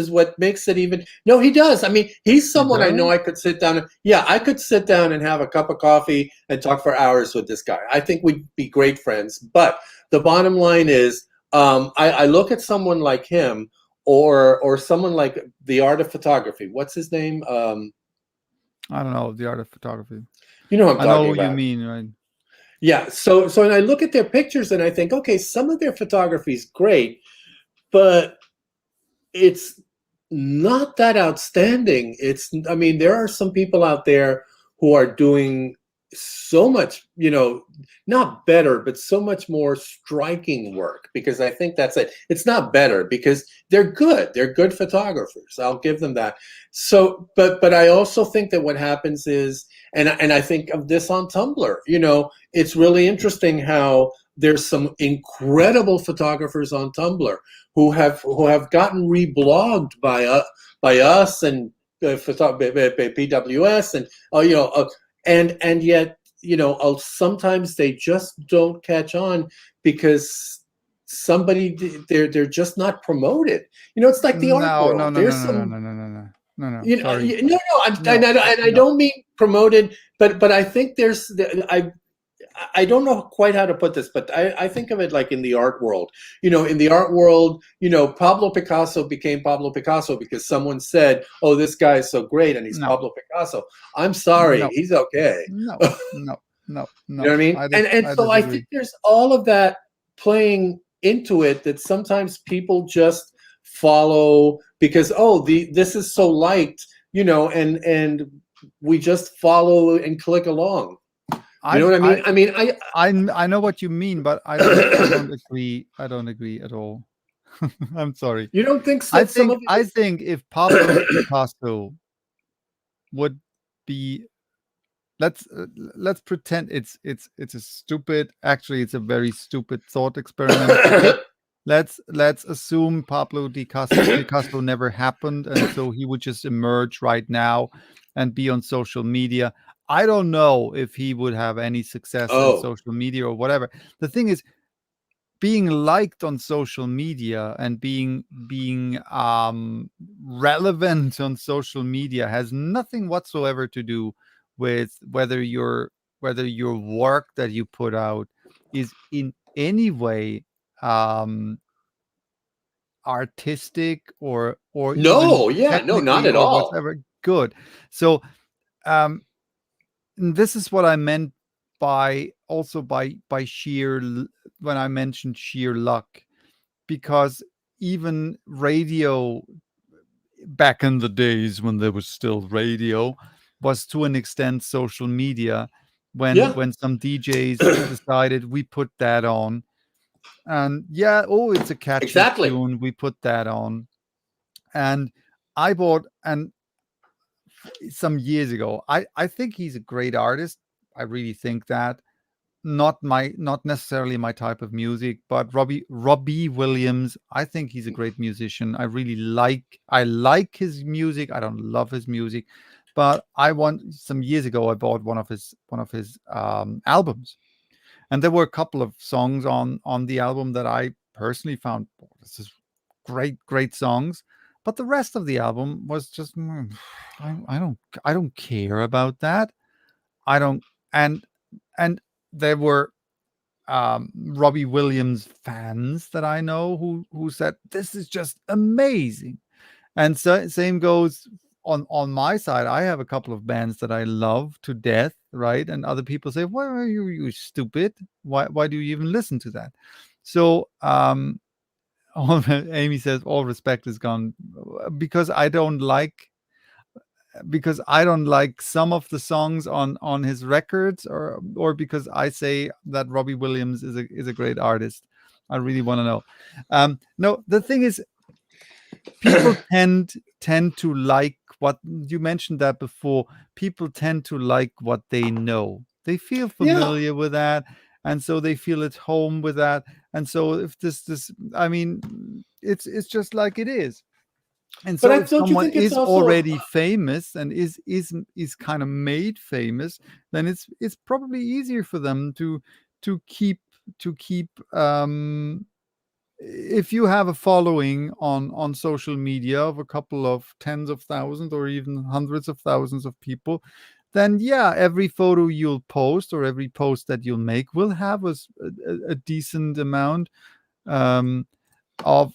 what makes it even. No, he does. I mean, he's He someone I know does. I could sit down and yeah, I could sit down and have a cup of coffee and talk for hours with this guy. I think we'd be great friends. But the bottom line is, I look at someone like him or someone like the art of photography. What's his name? I don't know the art of photography. You know what I'm I know talking who you about. mean, right? Yeah. So and I look at their pictures and I think, okay, some of their photography is great, but it's not that outstanding. It's I mean, there are some people out there who are doing so much, not better, but so much more striking work because I think that's it. It's not better because they're good. They're good photographers. I'll give them that. So, but I also think that what happens is and I think of this on Tumblr, it's really interesting how there's some incredible photographers on Tumblr who have gotten reblogged by us and PWS and and yet sometimes they just don't catch on because somebody they're just not promoted. It's like the art No, no, world. no, no, There's no, no, some no, no, no, no, no, no. Sorry. no, no, No, and I no. don't mean promoted, but I think I don't know quite how to put this, but I think of it like in the art world. In the art world, Pablo Picasso became Pablo Picasso because someone said, "Oh, this guy is so great, and he's No, Pablo Picasso." I'm sorry, no, he's okay. no, no, no, You know no. what I mean? And I so I think disagree. there's all of that playing into it that sometimes people just follow because this is so liked, and we just follow and click along. You know I've what I mean? I mean, I know what you mean, but I don't agree. I don't agree at all. I'm sorry. you don't think I that some think of it I is think if Pablo Picasso would be, let's pretend it's a stupid, actually it's a very stupid thought experiment, but let's assume Picasso never happened, and so he would just emerge right now and be on social media. I don't know if he would have any success in oh, social media or whatever. The thing is, being liked on social media and being relevant on social media has nothing whatsoever to do with whether your work that you put out is in any way um artistic or even no, yeah, no, not technically at or all. whatever good. So um this is what I meant by, also by when I mentioned sheer luck, because even radio back in the days when there was still radio was to an extent social media, Yeah, when some DJs decided we put that on, and yeah, oh, it's a catchy exactly. tune, we put that on. And I bought, and some years ago, I think he's a great artist. I really think that. not necessarily my type of music, but Robbie Williams, I think he's a great musician. I like his music. I don't love his music, but I want some years ago I bought one of his albums, and there were a couple of songs on the album that I personally found, "Oh, this is great songs," but the rest of the album was just I don't care about that. I don't and and there were Robbie Williams fans that I know who said this is just amazing. And so same goes on my side. I have a couple of bands that I love to death, right? And other people say, "Why are you stupid? Why do you even listen to that?" So Amy says all respect is gone because I don't like some of the songs on his records, or because I say that Robbie Williams is a great artist. I really want to know. No, the thing is, people tend to like what you mentioned that before. People tend to like what they know. They feel Yeah, familiar with that, and so they feel at home with that. And so if this, I mean, it's just like it is. And but so I if don't you someone think it's is also already famous and is kind of made famous, then it's probably easier for them to keep to keep if you have a following on social media of a couple of tens of thousands or even hundreds of thousands of people, then yeah, every photo you'll post or every post that you'll make will have a decent amount um, of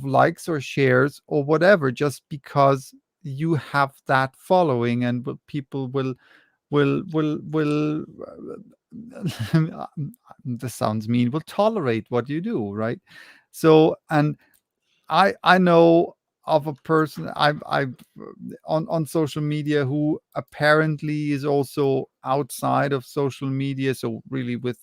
likes or shares or whatever, just because you have that following, and people will this sounds mean, will tolerate what you do, right? So, and I know of a person I've on social media who apparently is also outside of social media, so really with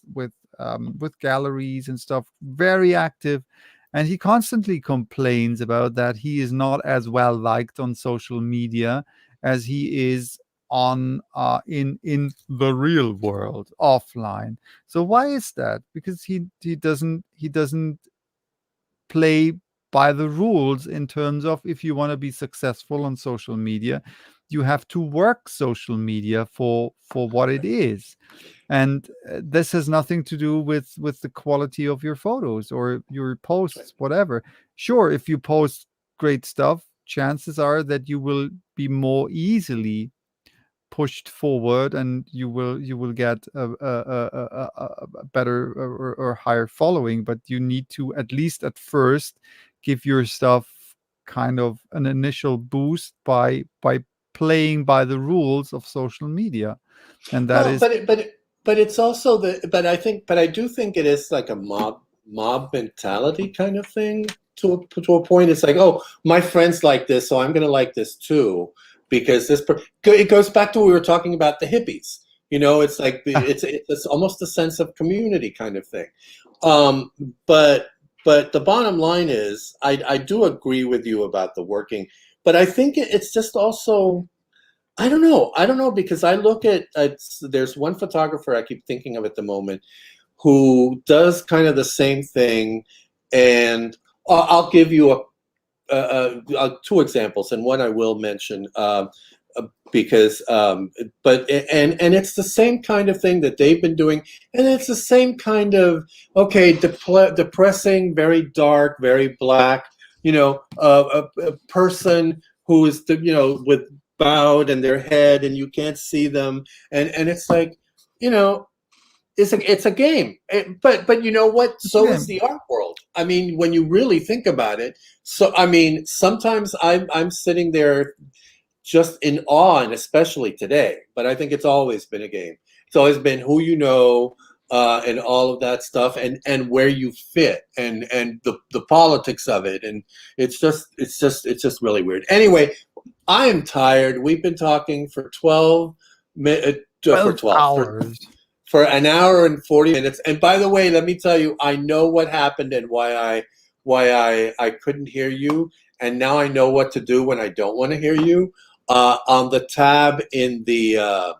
galleries and stuff, very active, and he constantly complains about that he is not as well liked on social media as he is on in the real world offline. So why is that? Because he doesn't play by the rules in terms of, if you want to be successful on social media, you have to work social media for what it is. And this has nothing to do with the quality of your photos or your posts, whatever. Sure, if you post great stuff, chances are that you will be more easily pushed forward, and you will get a better or higher following. But you need to, at least at first, give your stuff kind of an initial boost by playing by the rules of social media, and that well, is but it's also but I do think it is like a mob mentality kind of thing to a point. It's like, oh, my friends like this, so I'm going to like this too, because it goes back to what we were talking about, the hippies. It's like it's almost a sense of community kind of thing. Um, but but the bottom line is, I do agree with you about the working, but I think it's just also, I don't know. I don't know, because I look at there's one photographer I keep thinking of at the moment who does kind of the same thing, and I'll give you two examples, and one I will mention, because but and it's the same kind of thing that they've been doing, and it's the same kind of, okay, depressing, very dark, very black, a person who is with bowed in their head and you can't see them, and it's like, you know it's a game. But you know what? it's a So is game. the art world. I mean, when you really think about it. So I mean, sometimes I'm sitting there just in awe, and especially today. But I think it's always been a game. It's always been who and all of that stuff, and where you fit, and the politics of it, and it's just really weird. Anyway, I am tired. We've been talking for 12 12 hours. for an hour and 40 minutes. And by the way, let me tell you, I know what happened and why I couldn't hear you. And now I know what to do when I don't want to hear you. On the tab in the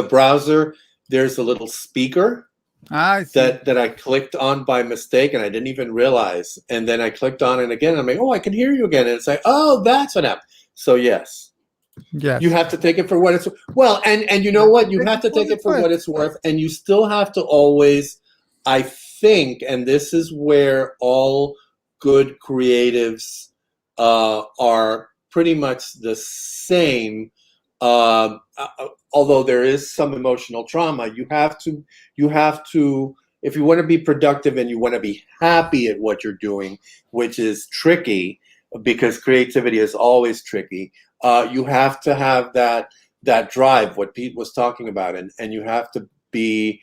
browser, there's a little speaker I see. that I clicked on by mistake, and I didn't even realize. And then I clicked on it again, and I'm like, oh, I can hear you again. And it's like, oh, that's what happened. So yes, you Yes. have to take it for what it's well, and you You know have what? to You take have it to for take what it it's for what worth. it's worth, and you still have to always, I think, and this is where all good creatives are pretty much the same. Although there is some emotional trauma, you have to, if you want to be productive and you want to be happy at what you're doing, which is tricky because creativity is always tricky. You have to have that drive, what Pete was talking about, and you have to be,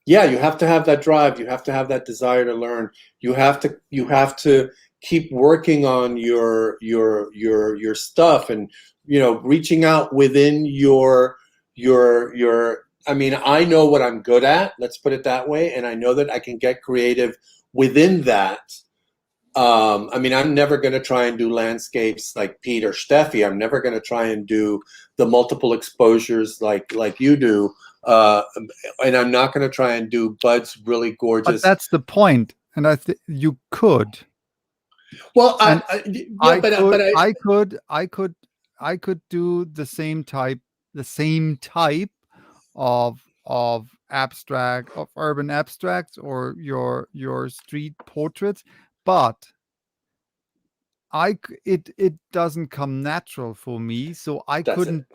yeah, you have to have that drive. You have to have that desire to learn. You have to keep working on your stuff, and reaching out within your. I mean, I know what I'm good at. Let's put it that way, and I know that I can get creative within that. I mean, I'm never going to try and do landscapes like Pete or Steffi. I'm never going to try and do the multiple exposures like you do. And I'm not going to try and do Bud's really But gorgeous. that's the point, and I think you could, Well, and yeah, I but could, I I could, I could, I could do the same type of abstract, of urban abstracts, or your street portraits, but it doesn't come natural for me, so that's it.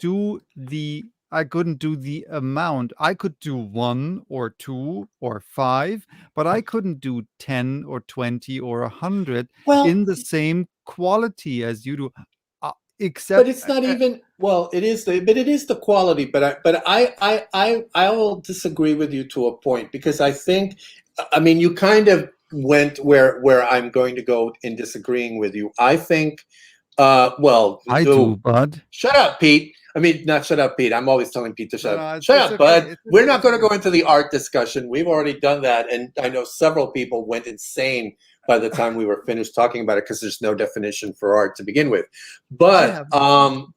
I couldn't do the amount. I could do one or two or five, but I couldn't do 10 or 20 or 100 in Well, the same quality as you do. but Except it's not even, well, it is the quality, but I will disagree with you to a point, because I think, I mean, you kind of went where I'm going to go in disagreeing with you. I think, well, I do, oh, bud. shut up, Pete. I mean, not shut up, Pete. I'm always telling Pete to No, shut up. no, Shut it's up, okay. bud. We're not It's going to okay. go into the art discussion. We've already done that, and I know several people went insane by the time we were finished talking about it, because there's no definition for art to begin with. I But have a definition.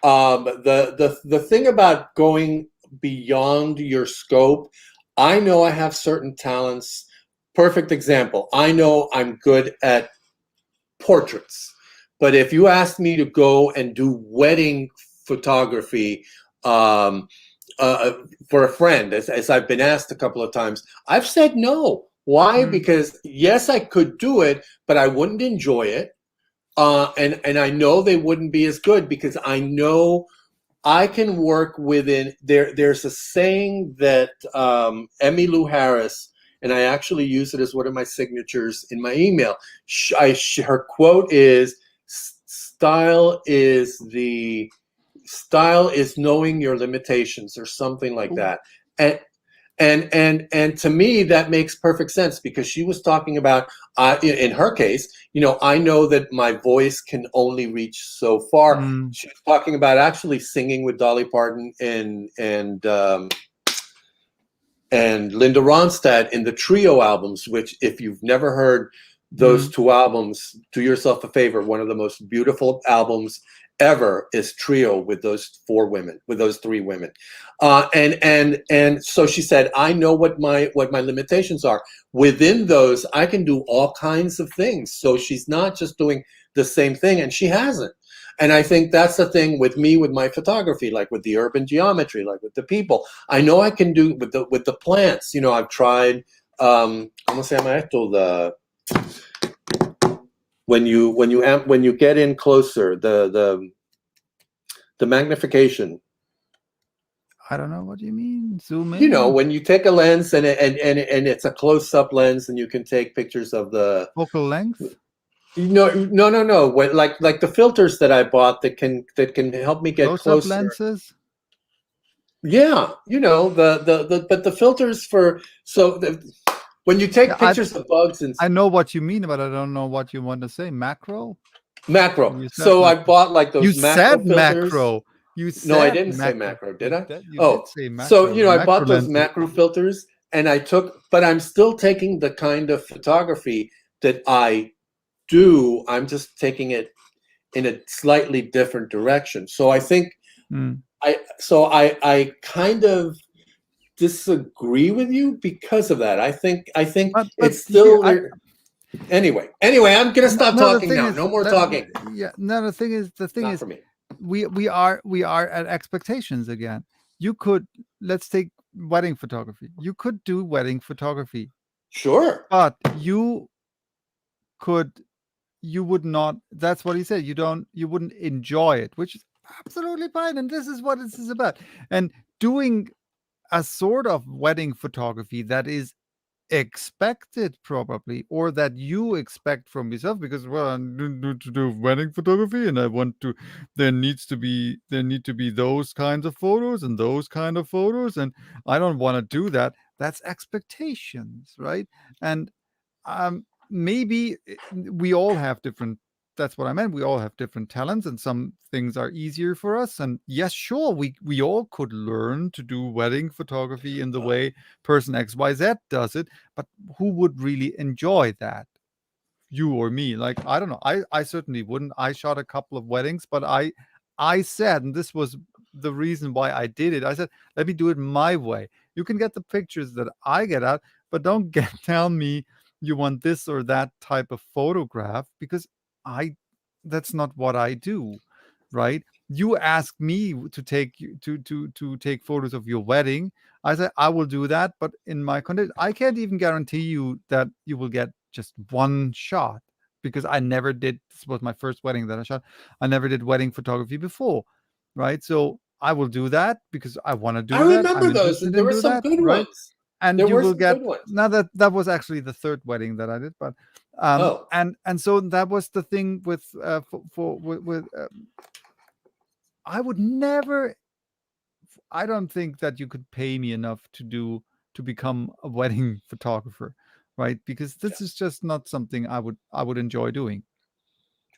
the thing about going beyond your scope, I know I have certain talents. Perfect example. I know I'm good at portraits, but if you asked me to go and do wedding photography, um, uh, for a friend, as I've been asked a couple of times, I've said no. Why? Mm, Because yes, I could do it, but I wouldn't enjoy it. And I know they wouldn't be as good, because I know I can work within there. There's a saying that Emmylou Harris, and I actually use it as one of my signatures in my email. Her quote is, Style is knowing your limitations," or something like ooh, that. And and to me that makes perfect sense, because she was talking about, in her case, I know that my voice can only reach so far. mm, She was talking about actually singing with Dolly Parton and Linda Ronstadt in the Trio albums, which, if you've never heard those mm, two albums, do yourself a favor. One of the most beautiful albums ever is Trio, with those three women. And so she said, I know what my limitations are. Within those, I can do all kinds of things. So she's not just doing the same thing, and she hasn't. And I think that's the thing with me, with my photography, like with the urban geometry, like with the people. I know I can do with the plants. I've tried. ¿Cómo se llama esto? When you get in closer, the magnification. I don't know what you mean. Zoom in, When you take a lens, and it's a close up lens, and you can take pictures of the. focal length, No. Like the filters that I bought that can help me get close-up closer. lenses. Yeah, but the filters for, when you Yeah, take pictures of bugs and I know what you mean, but I don't know what you want to say. Macro? macro. You said So I macro. bought like You those macro said filters. macro. You No, I said didn't say macro. macro, did I? You did Oh, say so macro. I Macro bought those lenses. macro filters, and but I'm still taking the kind of photography that I do. I'm just taking it in a slightly different direction. So I think Mm. so I kind of disagree with you because of that. I think But it's here still anyway. I'm gonna stop no, the talking thing now. is No more that talking. yeah, no, the thing Not is for me. we are at expectations again. You could let's take wedding photography. You could do wedding photography, Sure. but could you would not, that's what he said, you wouldn't enjoy it, which is absolutely fine, and this is what this is about. And doing a sort of wedding photography that is expected probably, or that you expect from yourself, because well, I'm to do wedding photography and I want to, there need to be those kinds of photos and those kind of photos, and I don't want to do that. That's expectations, right? And maybe we all have different, that's what I meant, we all have different talents, and some things are easier for us. And yes, sure, we all could learn to do wedding photography in the way person XYZ does it, but who would really enjoy that? You or me? Like, I don't know, I certainly wouldn't. I shot a couple of weddings, but I said, and this was the reason why I did it, I said, let me do it my way. You can get the pictures that I get out, but don't get tell me you want this or that type of photograph, because I that's not what I do, right? You ask me to take you to take photos of your wedding. I said I will do that, but in my condition, I can't even guarantee you that you will get just one shot, because I never did. This was my first wedding that I shot. I never did wedding photography before, right? So I will do that because I want to I do that. I'm remember those. interested There in were do some that, good right? ones. And There you were will some get, good ones. now that was actually the third wedding that I did, but Oh, and so that was the thing with with I would never, I don't think that you could pay me enough to become a wedding photographer, right? Because yeah. this is just not something I would enjoy doing.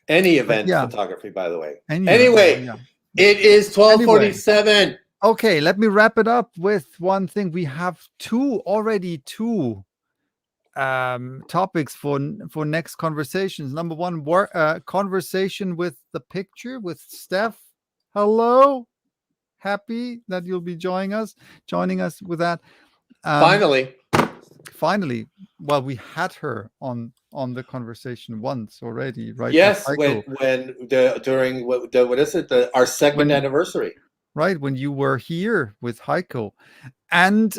Any But event yeah, photography, by the way. any event, Anyway, yeah. it is twelve Anyway, forty-seven. okay, let me wrap it up with one thing. We have two topics for next conversations. Number one, conversation with the picture with Steph. Hello, happy that you'll be joining us with that. Um, Finally, Finally, well, we had her on the conversation once already, right? With yes. Heiko, When the during what is it? Our second when anniversary. right when you were here with Heiko. And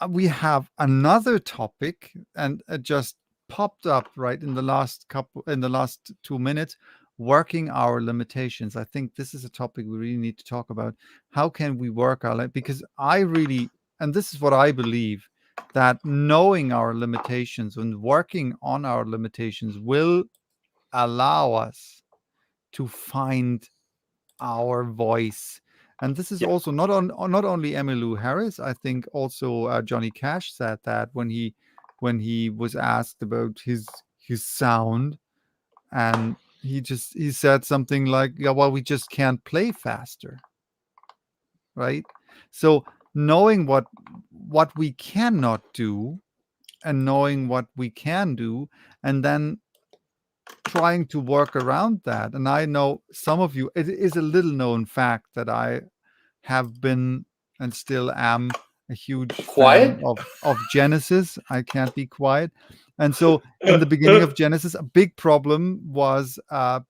we have another topic, and it just popped up right in the last 2 minutes. Working our limitations. I think this is a topic we really need to talk about. How can we work our because I really, and this is what I believe, that knowing our limitations and working on our limitations will allow us to find our voice. And this is Yeah. also not only Emmylou Harris. I think also Johnny Cash said that when he was asked about his sound, and he said something like, "Yeah, well, we just can't play faster, right?" So knowing what we cannot do, and knowing what we can do, and then trying to work around that. And I know some of you, it is a little known fact that I have been and still am a huge fan Quiet. of Genesis. I can't be quiet. And so in the beginning of Genesis, a big problem was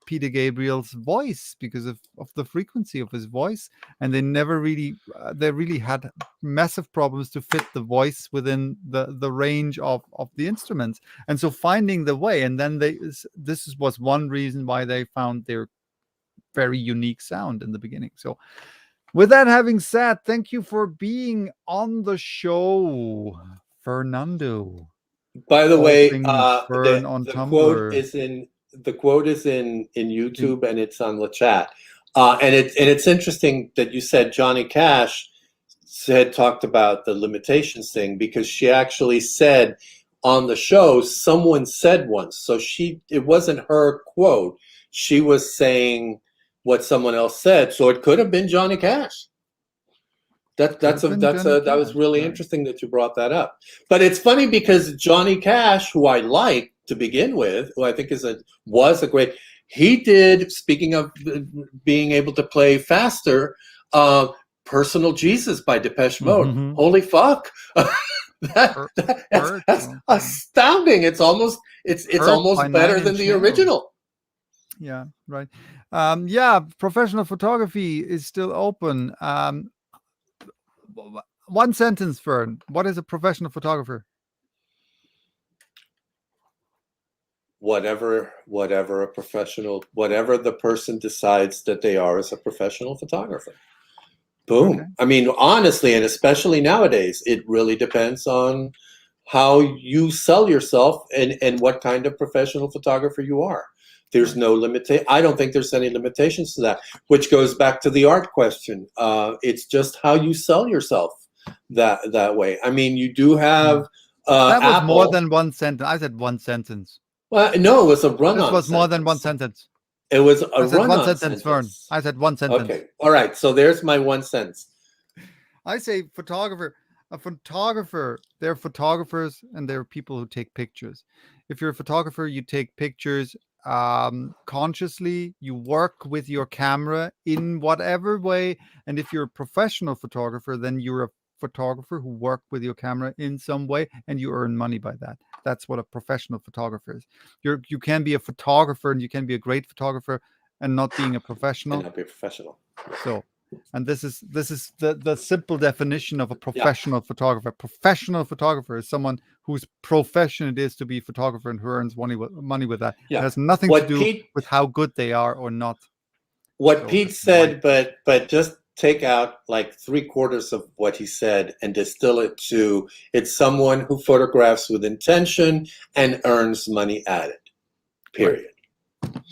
Peter Gabriel's voice, because of the frequency of his voice. And they never really, they really had massive problems to fit the voice within the range of the instruments. And so finding the way, and then was one reason why they found their very unique sound in the beginning. So with that having said, thank you for being on the show, Fernando. By the All way, things Fern on the quote Tumblr. is in In, YouTube, and it's on the chat. And it's interesting that you said Johnny Cash had talked about the limitations thing, because she actually said on the show, someone said once, so it wasn't her quote. She was saying what someone else said, so it could have been Johnny Cash. could have been Johnny That was Cash, really right? interesting that you brought that up. But it's funny because Johnny Cash, who I like to begin with, who I think was a great, he did. Speaking of being able to play faster, uh, Personal Jesus by Depeche Mode. Mm-hmm. Holy fuck. That's Hurt. astounding. It's Hurt by almost better Nine than Inch the Nails. original. Yeah, right. Yeah, professional photography is still open. One sentence, Fern. What is a professional photographer? Whatever the person decides that they are as a professional photographer. Boom. Okay. I mean, honestly, and especially nowadays, it really depends on how you sell yourself and what kind of professional photographer you are. There's Right. no limitation. I don't think there's any limitations to that, which goes back to the art question. It's just how you sell yourself that way. I mean, you do Mm. have That was more Apple. than one sentence. I said one sentence. Well, no, it was a This run-on was more than one sentence. sentence. It was a I said one run-on sentence, Fern. sentence. I said one sentence. Okay. All right. So there's my one sentence. I say photographer. A photographer, they're photographers and they're people who take pictures. If you're a photographer, you take pictures consciously, you work with your camera in whatever way. And if you're a professional photographer, then you're a photographer who work with your camera in some way and you earn money by that. That's what a professional photographer is. You can be a photographer and you can be a great photographer and not being a And professional. not be a professional. So, and this is the simple definition of a Yeah. professional photographer. Professional photographer is someone whose profession it is to be a photographer and who earns money with that. It Yeah. has nothing to What do Pete with how good they are or not. what So Pete this is my said, but just take out like 3/4 of what he said and distill it to it's someone who photographs with intention and earns money at it. right. Period.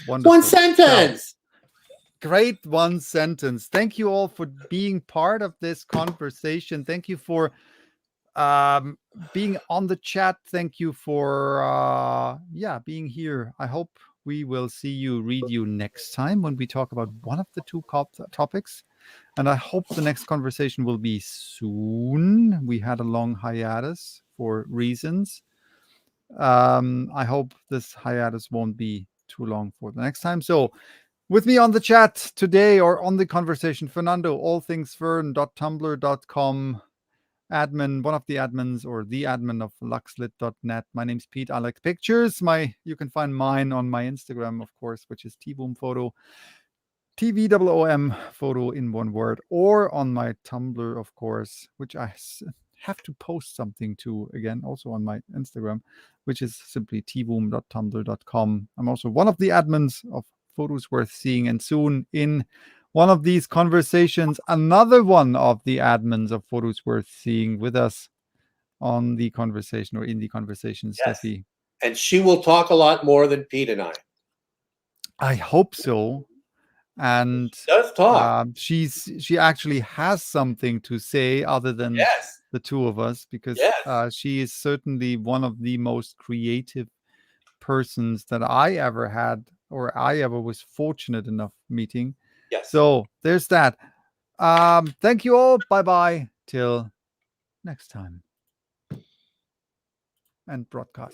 Wonderful. One So, sentence. great one sentence. Thank you all for being part of this conversation. Thank you for being on the chat. Thank you for being here. I hope we will read you next time when we talk about one of the two topics. And I hope the next conversation will be soon. We had a long hiatus for reasons. I hope this hiatus won't be too long for the next time. So with me on the chat today or on the conversation, Fernando, allthingsfern.tumblr.com, admin, one of the admins or the admin of luxlit.net. My name's Pete. I like pictures. You can find mine on my Instagram, of course, which is tboom photo, TVOOM photo in one word, or on my Tumblr, of course, which I have to post something to again, also on my Instagram, which is simply tboom.tumblr.com. I'm also one of the admins of Photos Worth Seeing, and soon in one of these conversations, another one of the admins of Photos Worth Seeing with us on the conversation or in the conversation, Yes. Steffi. And she will talk a lot more than Pete and I. I hope so. And She does talk. she actually has something to say other than Yes. the two of us, because Yes. she is certainly one of the most creative persons that I ever had or I ever was fortunate enough meeting. Yes. So there's that. Thank you all. Bye bye till next time. And broadcast.